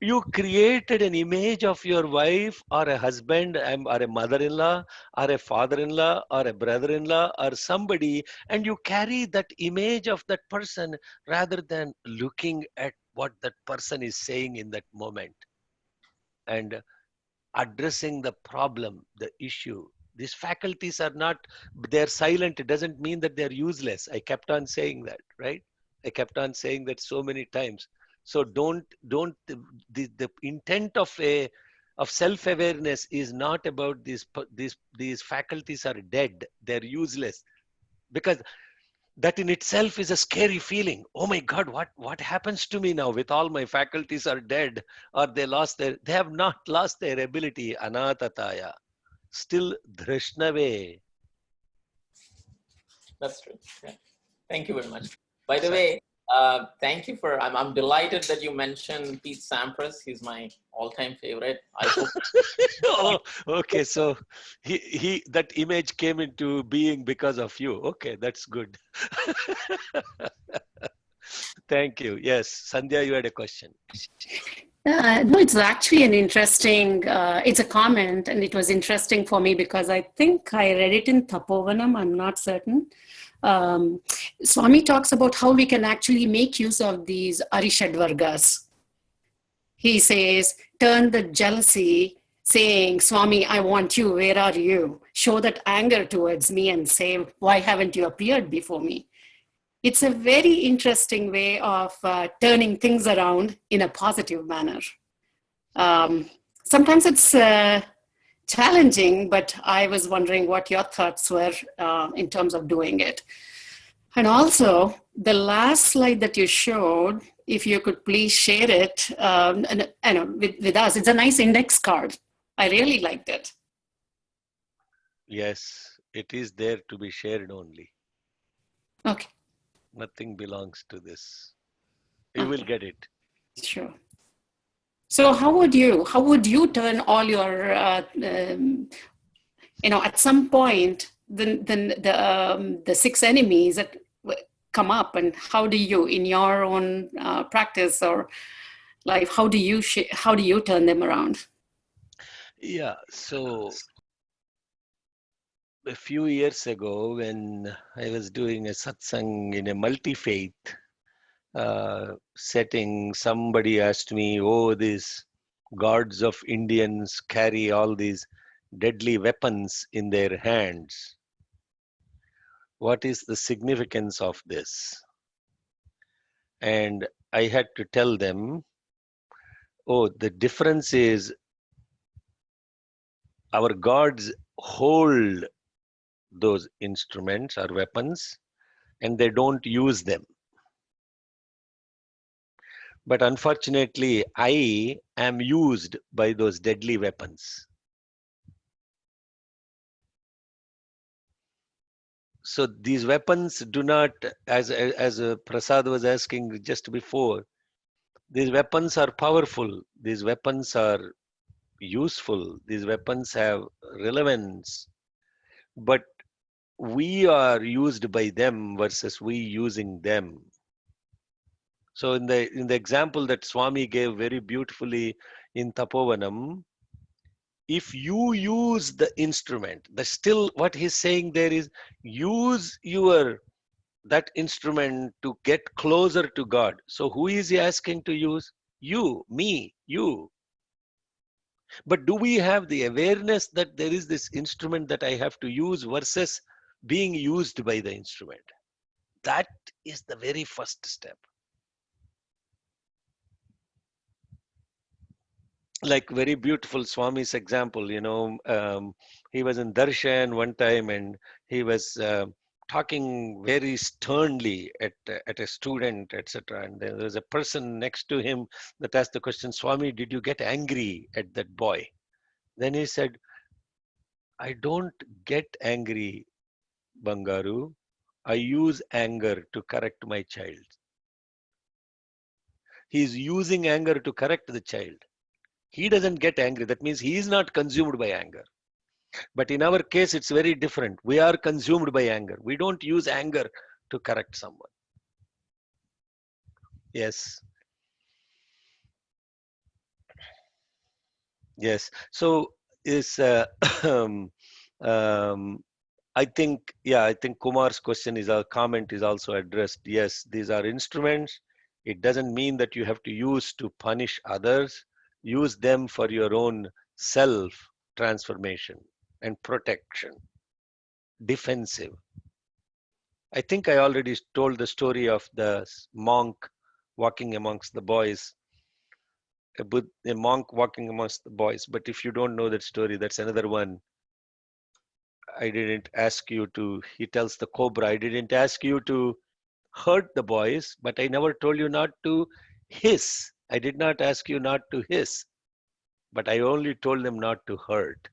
You created an image of your wife or a husband or a mother-in-law or a father-in-law or a brother-in-law or somebody, and you carry that image of that person rather than looking at what that person is saying in that moment and addressing the problem, the issue. These faculties are not, they're silent. It doesn't mean that they're useless. I kept on saying that, right? I kept on saying that so many times. So the intent of self-awareness is not about these faculties are dead. They're useless, because that in itself is a scary feeling. Oh my God, what happens to me now with all my faculties are dead, or they have not lost their ability, anatataya, still drishnave. That's true. Yeah. Thank you very much. By the way, thank you for. I'm delighted that you mentioned Pete Sampras. He's my all-time favorite. I hope. Oh, okay. So he that image came into being because of you. Okay, that's good. Thank you. Yes, Sandhya, you had a question. No, it's actually an interesting, it's a comment, and it was interesting for me because I think I read it in Tapovanam, I'm not certain. Swami talks about how we can actually make use of these Arishadvargas. He says, turn the jealousy, saying, Swami, I want you, where are you? Show that anger towards me and say, why haven't you appeared before me? It's a very interesting way of turning things around in a positive manner. Sometimes it's challenging, but I was wondering what your thoughts were in terms of doing it. And also, the last slide that you showed, if you could please share it with us. It's a nice index card. I really liked it. Yes, it is there to be shared only. Okay. Nothing belongs to this. You will get it. Sure. So how would you turn all your, at some point, the six enemies that come up, and how do you, in your own practice or life, how do you turn them around? Yeah, so a few years ago when I was doing a satsang in a multi-faith setting, somebody asked me, oh, these gods of Indians carry all these deadly weapons in their hands. What is the significance of this? And I had to tell them, oh, the difference is our gods hold those instruments or weapons and they don't use them. But unfortunately, I am used by those deadly weapons. So these weapons do not, as Prasad was asking just before, these weapons are powerful. These weapons are useful. These weapons have relevance. But we are used by them versus we using them. So in the example that Swami gave very beautifully in Tapovanam, if you use the instrument, still what he's saying there is use that instrument to get closer to God. So who is he asking to use? You, me, you. But do we have the awareness that there is this instrument that I have to use versus being used by the instrument? That is the very first step. Like very beautiful Swami's example, he was in Darshan one time and he was talking very sternly at a student, etc. And there was a person next to him that asked the question, Swami, did you get angry at that boy? Then he said, I don't get angry, Bangaru. I use anger to correct my child. He's using anger to correct the child. He doesn't get angry. That means he is not consumed by anger. But in our case, it's very different. We are consumed by anger. We don't use anger to correct someone. Yes. Yes. So is I think Kumar's question is, our comment is also addressed. Yes, these are instruments. It doesn't mean that you have to use to punish others. Use them for your own self transformation and protection. Defensive. I think I already told the story of the monk walking amongst the boys, a monk walking amongst the boys. But if you don't know that story, that's another one. I didn't ask you to, he tells the cobra, I didn't ask you to hurt the boys, but I never told you not to hiss. I did not ask you not to hiss, but I only told them not to hurt.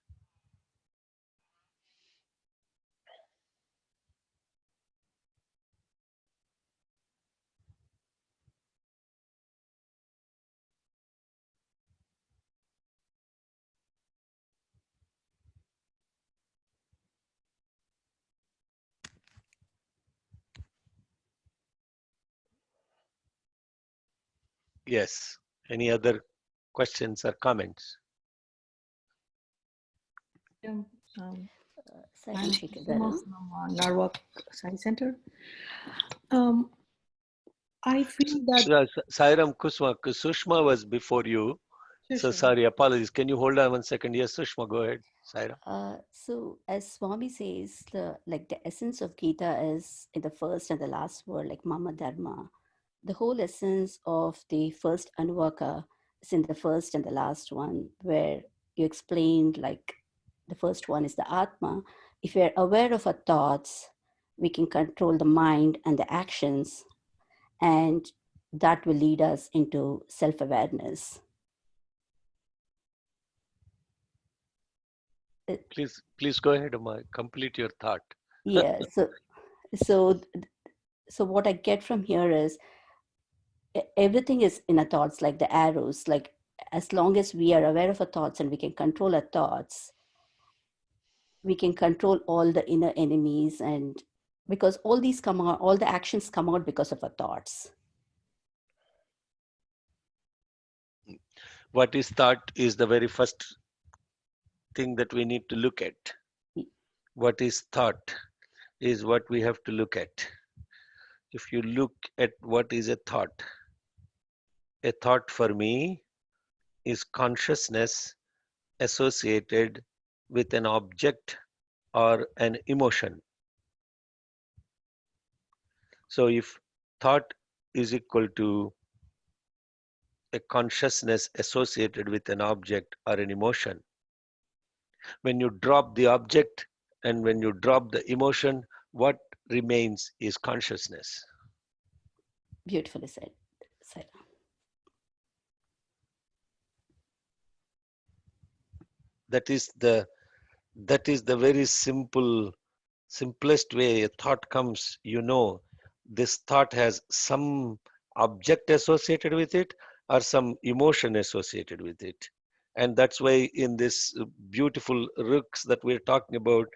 Yes. Any other questions or comments? Yeah, um, Sai I'm Shikadara. from Narwak Science Center. I feel that Sairam Kusma, Sushma was before you. So Sure. sorry, apologies. Can you hold on 1 second? Yes, Sushma, go ahead. Sairam. So as Swami says, the essence of Gita is in the first and the last word, like Mama Dharma. The whole essence of the first Anuvaka is in the first and the last one, where you explained like the first one is the Atma. If we're aware of our thoughts, we can control the mind and the actions, and that will lead us into self-awareness. Please go ahead, Amma. Complete your thought. Yeah. So what I get from here is everything is in our thoughts, like the arrows. Like as long as we are aware of our thoughts and we can control our thoughts, we can control all the inner enemies, and because all these come out, all the actions come out because of our thoughts. What is thought is the very first thing that we need to look at. What is thought is what we have to look at. If you look at what is a thought for me is consciousness associated with an object or an emotion. So if thought is equal to a consciousness associated with an object or an emotion, when you drop the object and when you drop the emotion, what remains is consciousness. Beautifully said, Saira. That is the very simplest way a thought comes. This thought has some object associated with it or some emotion associated with it. And that's why in this beautiful ruks that we're talking about,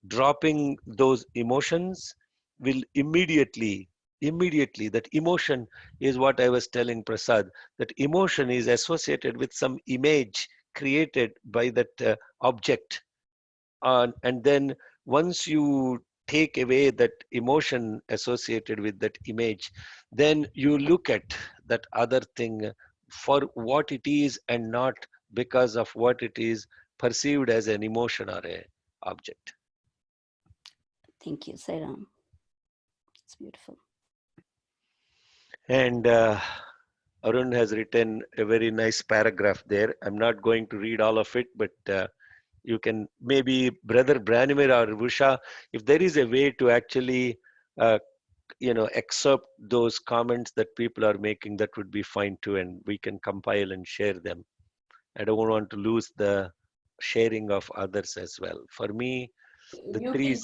dropping those emotions will immediately, that emotion is what I was telling Prasad, that emotion is associated with some image created by that object. And then once you take away that emotion associated with that image, then you look at that other thing for what it is and not because of what it is perceived as an emotion or a object. Thank you, Saira. It's beautiful. And Arun has written a very nice paragraph there. I'm not going to read all of it, but you can maybe Brother Branimir or Vusha, if there is a way to actually excerpt those comments that people are making, that would be fine too, and we can compile and share them. I don't want to lose the sharing of others as well. For me, the You three. can,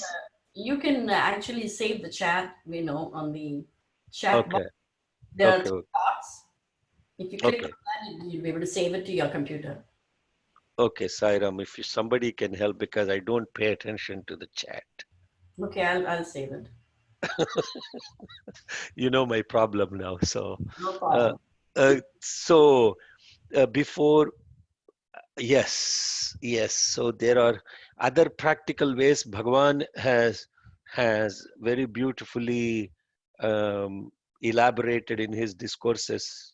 you can actually save the chat, on the chat box. Okay. There are Okay. three dots. If you click Okay. on that, you'll be able to save it to your computer. Okay, Sairam, if somebody can help, because I don't pay attention to the chat. Okay, I'll save it. You know my problem now. So, No problem. Before, yes. So there are other practical ways Bhagavan has very beautifully elaborated in his discourses.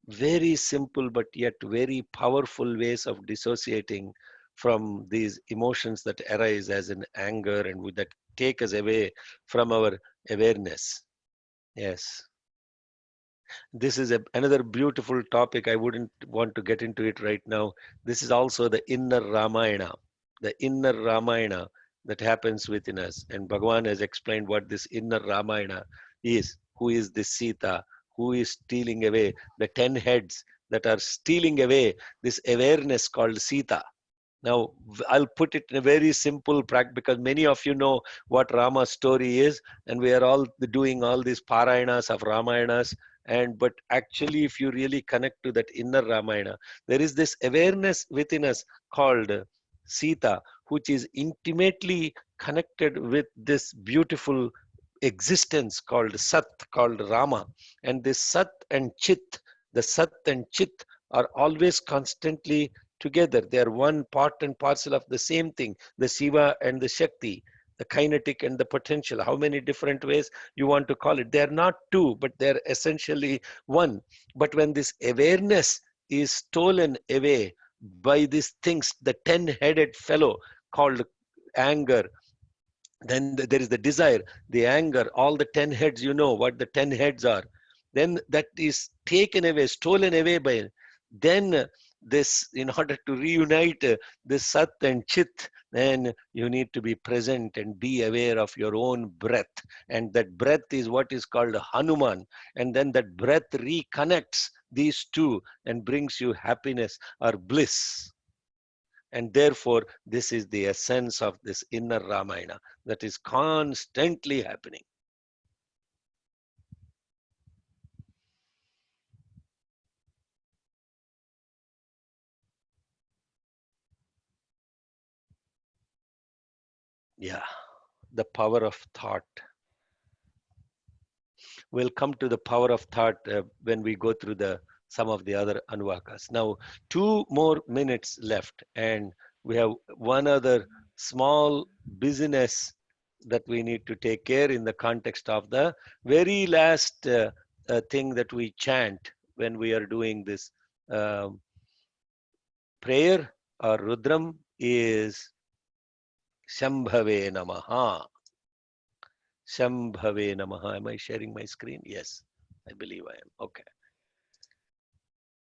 Very simple but yet very powerful ways of dissociating from these emotions that arise as in anger and that take us away from our awareness. Yes. This is another beautiful topic. I wouldn't want to get into it right now. This is also the inner Ramayana that happens within us. And Bhagavan has explained what this inner Ramayana is. Who is this Sita? Who is stealing away? The 10 heads that are stealing away this awareness called Sita. Now, I'll put it in a very simple practice, because many of you know what Rama's story is, and we are all doing all these parayanas of Ramayanas. But actually, if you really connect to that inner Ramayana, there is this awareness within us called Sita, which is intimately connected with this beautiful existence called Sat, called Rama. And this Sat and Chit, The Sat and Chit are always constantly together. They are one part and parcel of the same thing, the Shiva and the Shakti, the kinetic and the potential. How many different ways you want to call it? They are not two, but they are essentially one. But when this awareness is stolen away by these things, the 10-headed fellow called anger, then there is the desire, the anger, all the 10 heads, you know what the 10 heads are. Then that is taken away, stolen away by, then this, in order to reunite this Sat and Chit, then you need to be present and be aware of your own breath. And that breath is what is called Hanuman. And then that breath reconnects these two and brings you happiness or bliss. And therefore, this is the essence of this inner Ramayana that is constantly happening. Yeah, the power of thought. We'll come to the power of thought when we go through some of the other Anvakas. Now, 2 more minutes left, and we have one other small business that we need to take care in the context of the very last thing that we chant when we are doing this prayer or Rudram is Shambhave Namaha. Shambhave Namaha. Am I sharing my screen? Yes, I believe I am. Okay.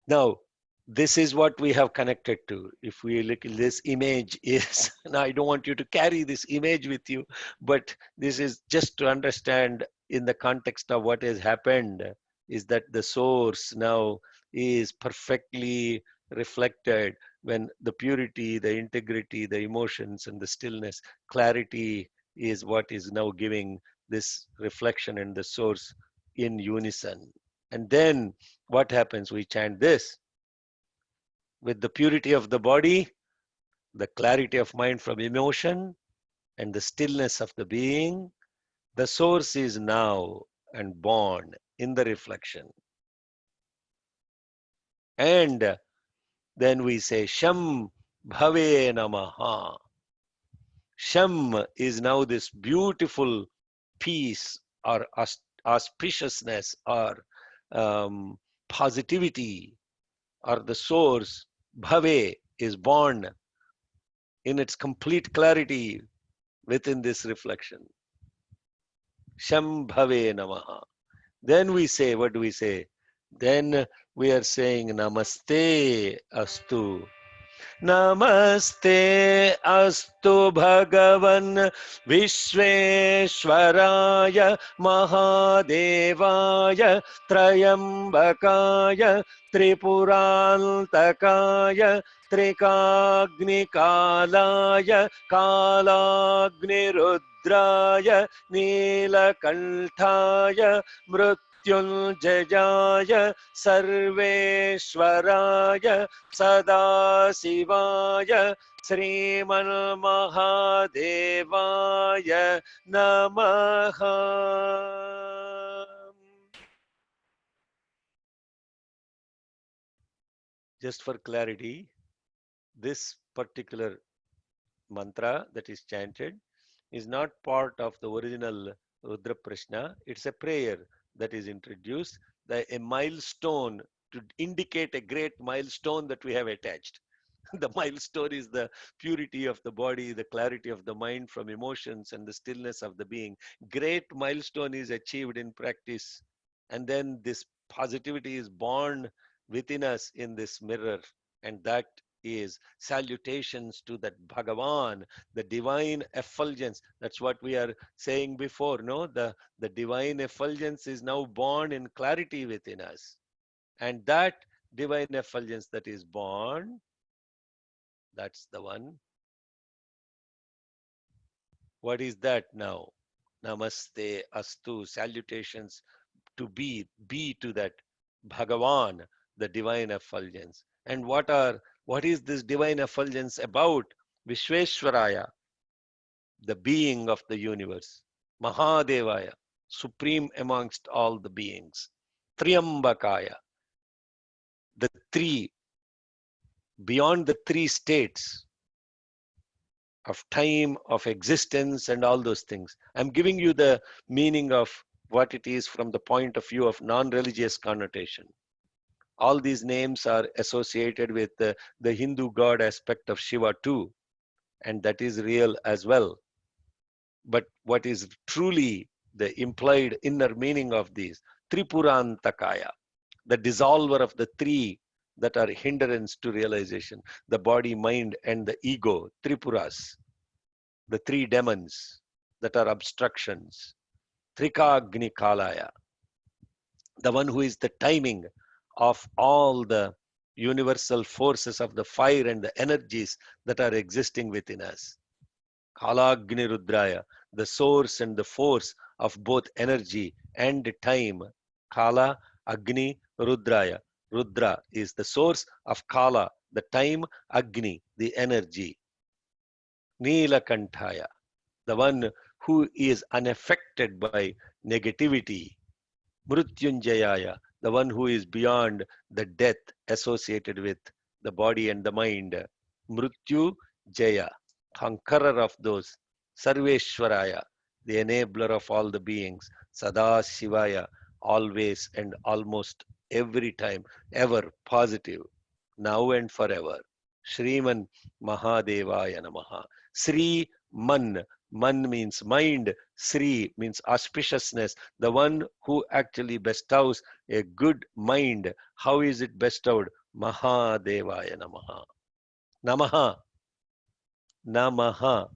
Now, this is what we have connected to. If we look at this image is, now I don't want you to carry this image with you, but this is just to understand in the context of what has happened, is that the source now is perfectly reflected when the purity, the integrity, the emotions and the stillness, clarity is what is now giving this reflection and the source in unison. And then what happens? We chant this. With the purity of the body, the clarity of mind from emotion, and the stillness of the being, the source is now and born in the reflection. And then we say, Sham Bhave Namaha. Sham is now this beautiful peace or auspiciousness or positivity, or the source. Bhave is born in its complete clarity within this reflection. Shambhave Namaha. Then we say, what do we say? Then we are saying Namaste Astu. Namaste Astu Bhagavan Vishveshwaraya Mahadevaya Trayambakaya Tripurantakaya Trikagnikalaya Kalagnirudraya Nilakantaya Mrityunjayaya Sarveshwaraya Sadasivaya Sriman Mahadevaya Namaha. Just for clarity, this particular mantra that is chanted is not part of the original Rudra Prashna. It's a prayer that is introduced, a milestone to indicate a great milestone that we have attached. The milestone is the purity of the body, the clarity of the mind from emotions, and the stillness of the being. Great milestone is achieved in practice. And then this positivity is born within us in this mirror. And that is salutations to that Bhagavan, the divine effulgence. That's what we are saying before, no? The divine effulgence is now born in clarity within us. And that divine effulgence that is born, that's the one. What is that now? Namaste Astu, salutations to be to that Bhagavan, the divine effulgence. And what is this divine effulgence about? Vishveshwaraya, the being of the universe. Mahadevaya, supreme amongst all the beings. Triambakaya, the three, beyond the three states of time, of existence, and all those things. I'm giving you the meaning of what it is from the point of view of non-religious connotation. All these names are associated with the Hindu god aspect of Shiva too, and that is real as well. But what is truly the implied inner meaning of these? Tripurantakaya, the dissolver of the three that are hindrance to realization, the body, mind, and the ego, Tripuras, the three demons that are obstructions. Trikagni Kalaya, the one who is the timing of all the universal forces of the fire and the energies that are existing within us. Kalagni Rudraya, the source and the force of both energy and time. Kala, Agni, Rudraya. Rudra is the source of Kala, the time, Agni, the energy. Neelakantaya, the one who is unaffected by negativity. Mrutyunjayaya, the one who is beyond the death associated with the body and the mind. Mrityu Jaya, conqueror of those. Sarveshwaraya, the enabler of all the beings. Sada Shivaya, always and almost every time, ever positive, now and forever. Shriman Mahadevaya Namaha. Sri Man, Man means mind, Sri means auspiciousness, the one who actually bestows a good mind. How is it bestowed? Mahadevaya Namaha. Namaha. Namaha.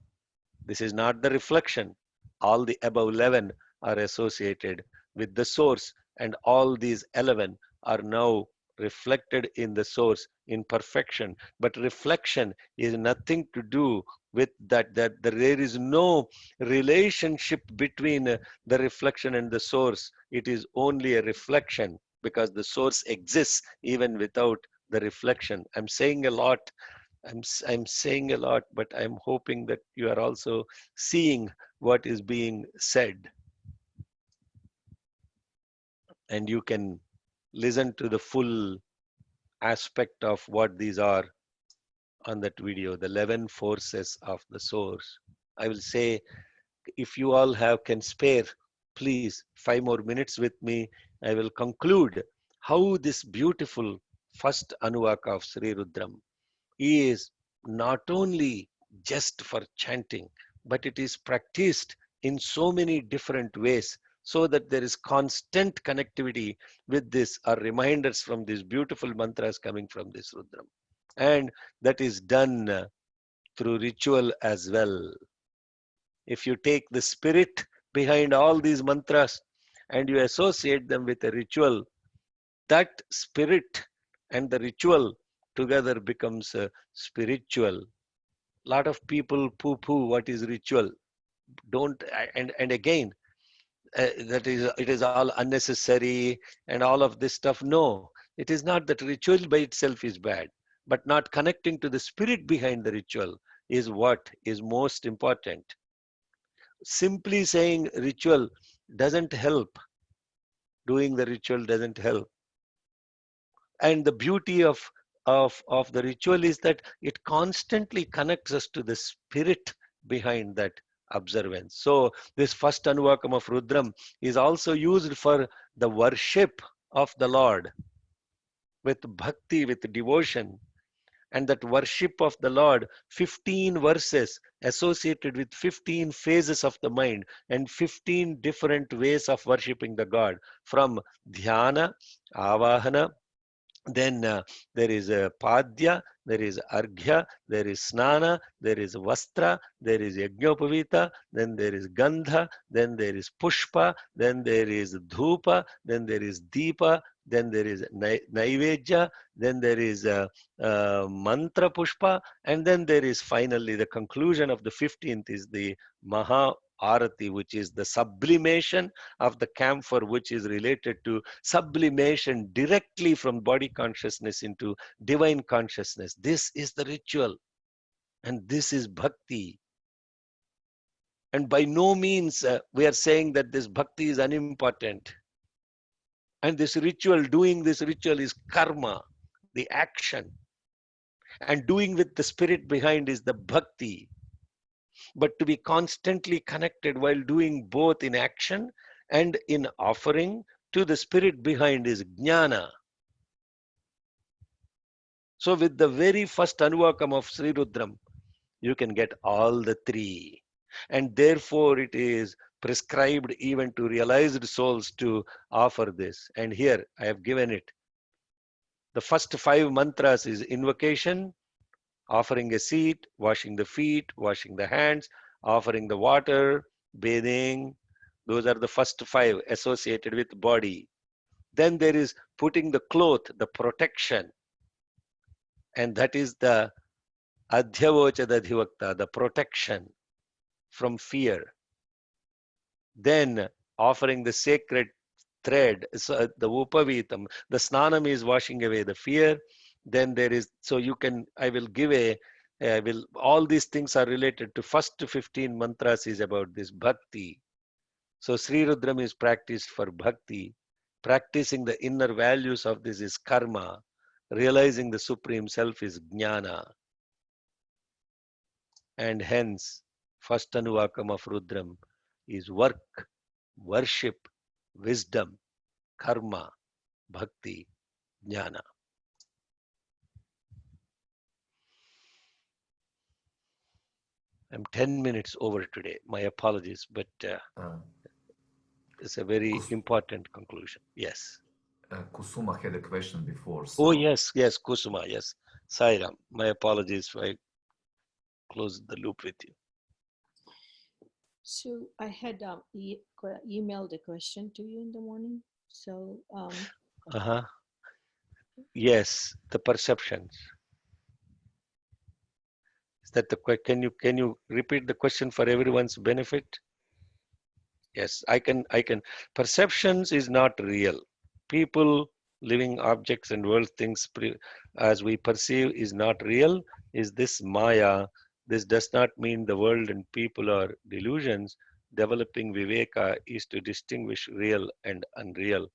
This is not the reflection. All the above 11 are associated with the source, and all these 11 are now reflected in the source in perfection. But reflection is nothing to do with that there is no relationship between the reflection and the source. It is only a reflection because the source exists even without the reflection. I'm saying a lot. I'm saying a lot, but I'm hoping that you are also seeing what is being said. And you can listen to the full aspect of what these are on that video, the 11 forces of the source. I will say, if you all can spare, please, 5 more minutes with me. I will conclude how this beautiful first Anuvaka of Sri Rudram is not only just for chanting, but it is practiced in so many different ways, so that there is constant connectivity with this, are reminders from these beautiful mantras coming from this Rudram. And that is done through ritual as well. If you take the spirit behind all these mantras and you associate them with a ritual, that spirit and the ritual together becomes spiritual. A lot of people poo-poo what is ritual. Don't, and again, that is, it is all unnecessary and all of this stuff. No, it is not that ritual by itself is bad, but not connecting to the spirit behind the ritual is what is most important. Simply saying ritual doesn't help. Doing the ritual doesn't help. And the beauty of the ritual is that it constantly connects us to the spirit behind that observance. So this first Anuvakam of Rudram is also used for the worship of the Lord with bhakti, with devotion. And that worship of the Lord, 15 verses associated with 15 phases of the mind and 15 different ways of worshipping the God, from dhyana, avahana, then there is a padya, there is arghya, there is snana, there is vastra, there is yajnopavita, then there is gandha, then there is pushpa, then there is dhupa, then there is deepa, then there is naivedya, then there is mantra pushpa, and then there is finally the conclusion of the 15th is the Maha Arati, which is the sublimation of the camphor, which is related to sublimation directly from body consciousness into divine consciousness. This is the ritual, and this is bhakti. And by no means we are saying that this bhakti is unimportant. And this ritual, doing this ritual is karma. the action. And doing with the spirit behind is the bhakti. But to be constantly connected while doing both in action and in offering to the spirit behind is jnana. So with the very first Anuvakam of Sri Rudram, you can get all the three. And therefore it is prescribed even to realized souls to offer this. And here I have given it. The first 5 mantras is invocation, offering a seat, washing the feet, washing the hands, offering the water, bathing. Those are the first 5 associated with body. Then there is putting the cloth, the protection. And that is the adhyavochadadhivakta, the protection from fear. Then offering the sacred thread, so the upavitam, the snanam is washing away the fear. Then there is, so you can, I will give all these things are related to first 15 mantras is about this bhakti. So Sri Rudram is practiced for bhakti. Practicing the inner values of this is karma. Realizing the Supreme Self is jnana. And hence, first Anuvakam of Rudram is work, worship, wisdom, karma, bhakti, jnana. I'm 10 minutes over today. My apologies, but it's a very Kus- important conclusion. Yes. Kusuma had a question before. Oh, So yes, Kusuma, yes. Sairam, my apologies if I closed the loop with you. So I had emailed a question to you in the morning. So Uh-huh. Yes, the perceptions. Is that the can you repeat the question for everyone's benefit? Yes, I can. Perceptions is not real. People, living objects and world things as we perceive is not real. Is this Maya? This does not mean the world and people are delusions. Developing Viveka is to distinguish real and unreal.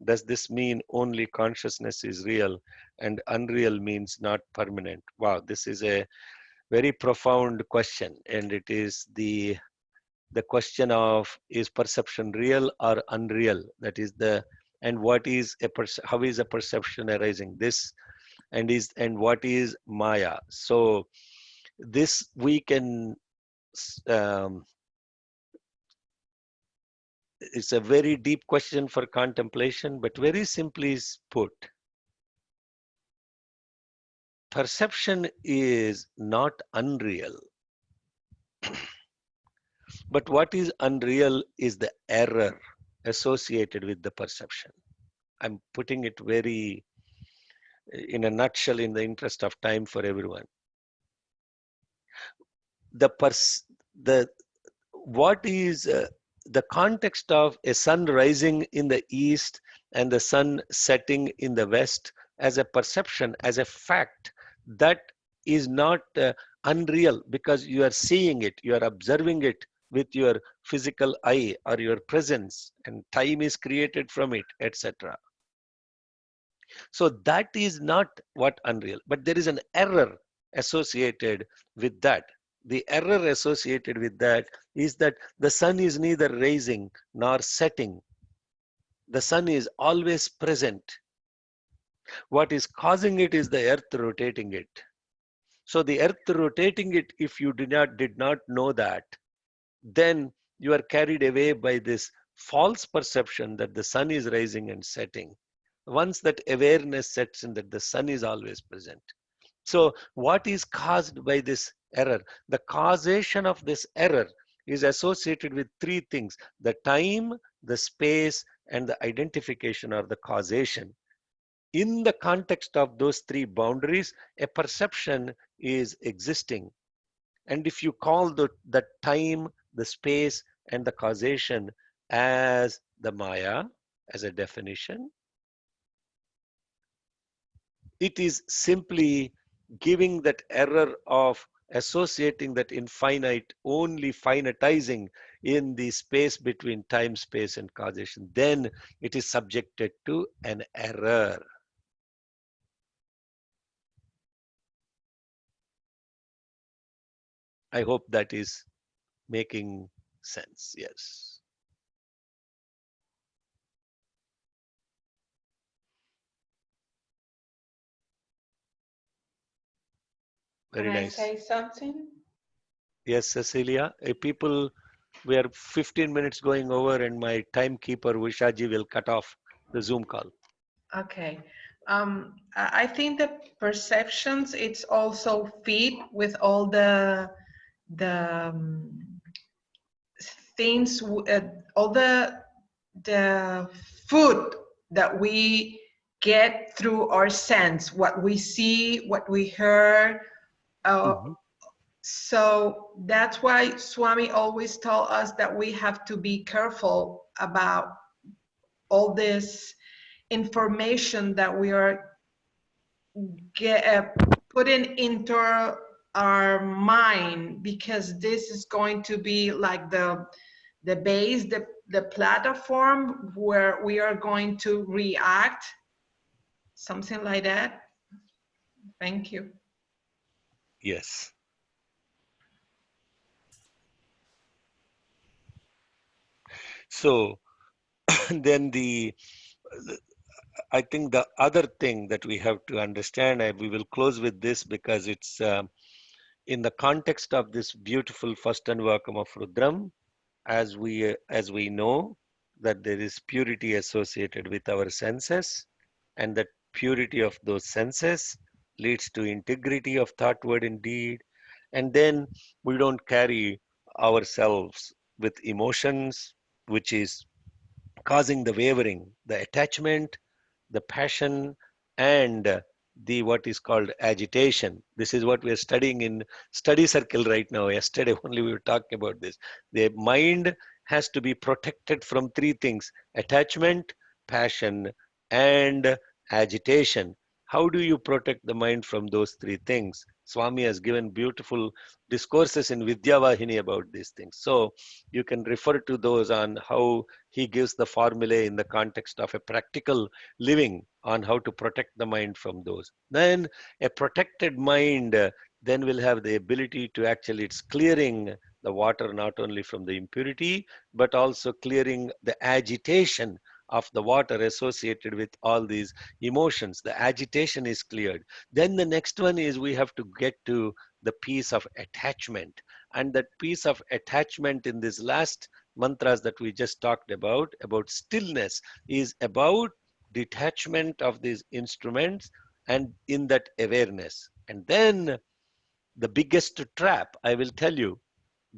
Does this mean only consciousness is real and unreal means not permanent? Wow, this is a very profound question, and it is the question of, is perception real or unreal? That is the, and what is how is a perception arising? This and what is Maya? So this we can it's a very deep question for contemplation, but very simply put, perception is not unreal. But what is unreal is the error associated with the perception. I'm putting it very in a nutshell in the interest of time for everyone. What is the context of a sun rising in the east and the sun setting in the west as a perception, as a fact, that is not unreal, because you are seeing it, you are observing it with your physical eye or your presence, and time is created from it, etc. So that is not what unreal, but there is an error associated with that. The error associated with that is that the sun is neither rising nor setting. The sun is always present. What is causing it is the earth rotating it. So the earth rotating it, if you did not know that, then you are carried away by this false perception that the sun is rising and setting. Once that awareness sets in that the sun is always present. So what is caused by this error? The causation of this error is associated with 3 things: the time, the space, and the identification or the causation. In the context of those 3 boundaries, a perception is existing. And if you call the time, the space, and the causation as the Maya, as a definition, it is simply giving that error of associating that infinite, only finitizing in the space between time, space, and causation. Then it is subjected to an error. I hope that is making sense. Yes. Very Can I nice. say something? Yes, Cecilia. People, we are 15 minutes going over, and my timekeeper Vishaji will cut off the Zoom call. Okay. I think the perceptions, it's also fit with all the things, all the food that we get through our sense, what we see, what we heard. Mhm. So that's why Swami always told us that we have to be careful about all this information that we are putting into our mind, because this is going to be like the base, the platform where we are going to react, something like that. Thank you. Yes. So then I think the other thing that we have to understand, and we will close with this because it's in the context of this beautiful first Anvakam of Rudram, as we know that there is purity associated with our senses, and that purity of those senses leads to integrity of thought, word, and deed. And then we don't carry ourselves with emotions, which is causing the wavering, the attachment, the passion, and the what is called agitation. This is what we are studying in study circle right now. Yesterday only we were talking about this. The mind has to be protected from three things: attachment, passion, and agitation. How do you protect the mind from those three things? Swami has given beautiful discourses in Vidyavahini about these things. So you can refer to those on how he gives the formulae in the context of a practical living on how to protect the mind from those. Then a protected mind then will have the ability to actually, it's clearing the water not only from the impurity, but also clearing the agitation of the water associated with all these emotions. The agitation is cleared. Then the next one is we have to get to the piece of attachment. And that piece of attachment in this last mantras that we just talked about stillness, is about detachment of these instruments and in that awareness. And then the biggest trap, I will tell you,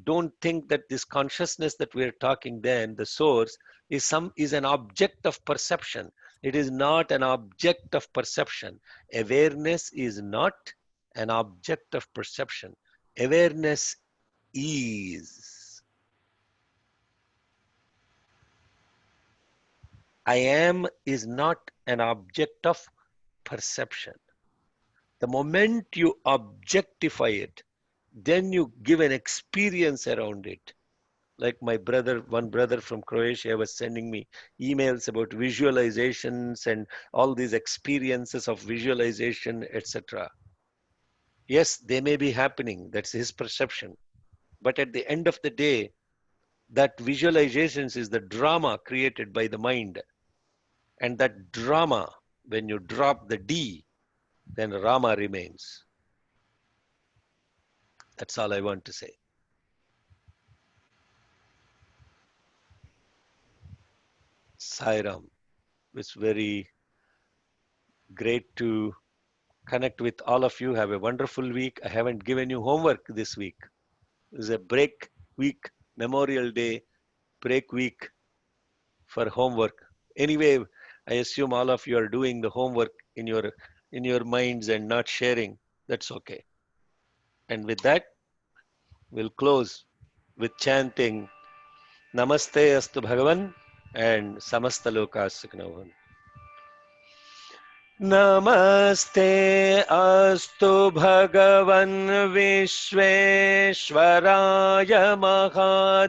don't think that this consciousness that we're talking, then the source is an object of perception. It is not an object of perception. Awareness is not an object of perception. Awareness is. I am is not an object of perception. The moment you objectify it, then you give an experience around it. Like my brother, one brother from Croatia was sending me emails about visualizations and all these experiences of visualization, etc. Yes, they may be happening. That's his perception. But at the end of the day, that visualizations is the drama created by the mind. And that drama, when you drop the D, then Rama remains. That's all I want to say. Sairam, it's very great to connect with all of you. Have a wonderful week. I haven't given you homework this week. It's a break week, Memorial Day, break week for homework. Anyway, I assume all of you are doing the homework in your minds and not sharing. That's okay. And with that, we'll close with chanting Namaste Astu Bhagavan and Samasta Loka Sukhino Bhavantu. Namaste Astu Bhagavan Vishveshwaraya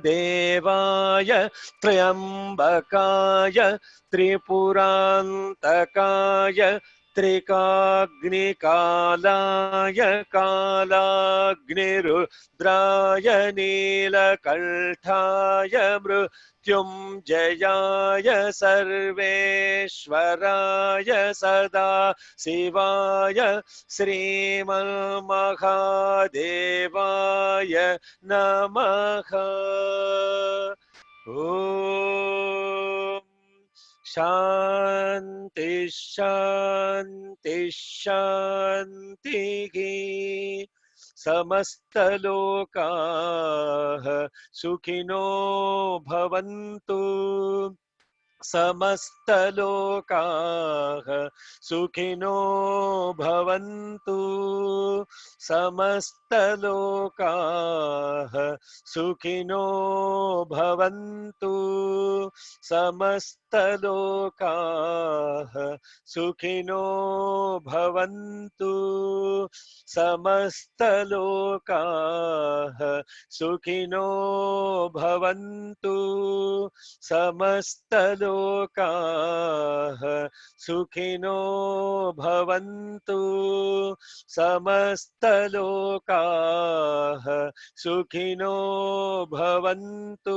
Mahadevaya Triambakaya Tripurantakaya त्रिकाग्निकालाय कालाग्निरुद्राय नीलकण्ठाय मृत्युञ्जयाय सर्वेश्वराय सदा शिवाय श्रीमन्महादेवाय नमः। ॐ शान्ति शान्ति शान्तिः। समस्तलोकाः सुखिनो भवन्तु। समस्तलोकाः सुखिनो भवन्तु। समस्तलोकाः सुखिनो भवन्तु। समस्तलोकाः सुखिनो भवन्तु। समस्तलोकाः सुखिनो भवन्तु। समस्तलोकाः सुखिनो भवन्तु। समस्तलोकाः सुखिनो भवन्तु।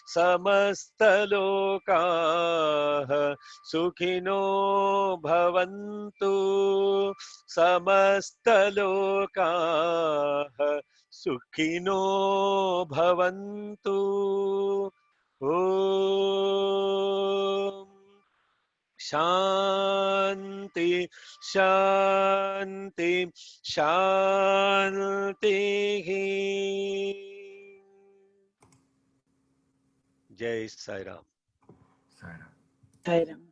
समस्तलोकाः सुखिनो भवन्तु। समस्तलोकाः सुखिनो भवन्तु। ॐ शान्ति शान्ति शान्तिः। जय Sai Ram. Sai Ram. Sai Ram.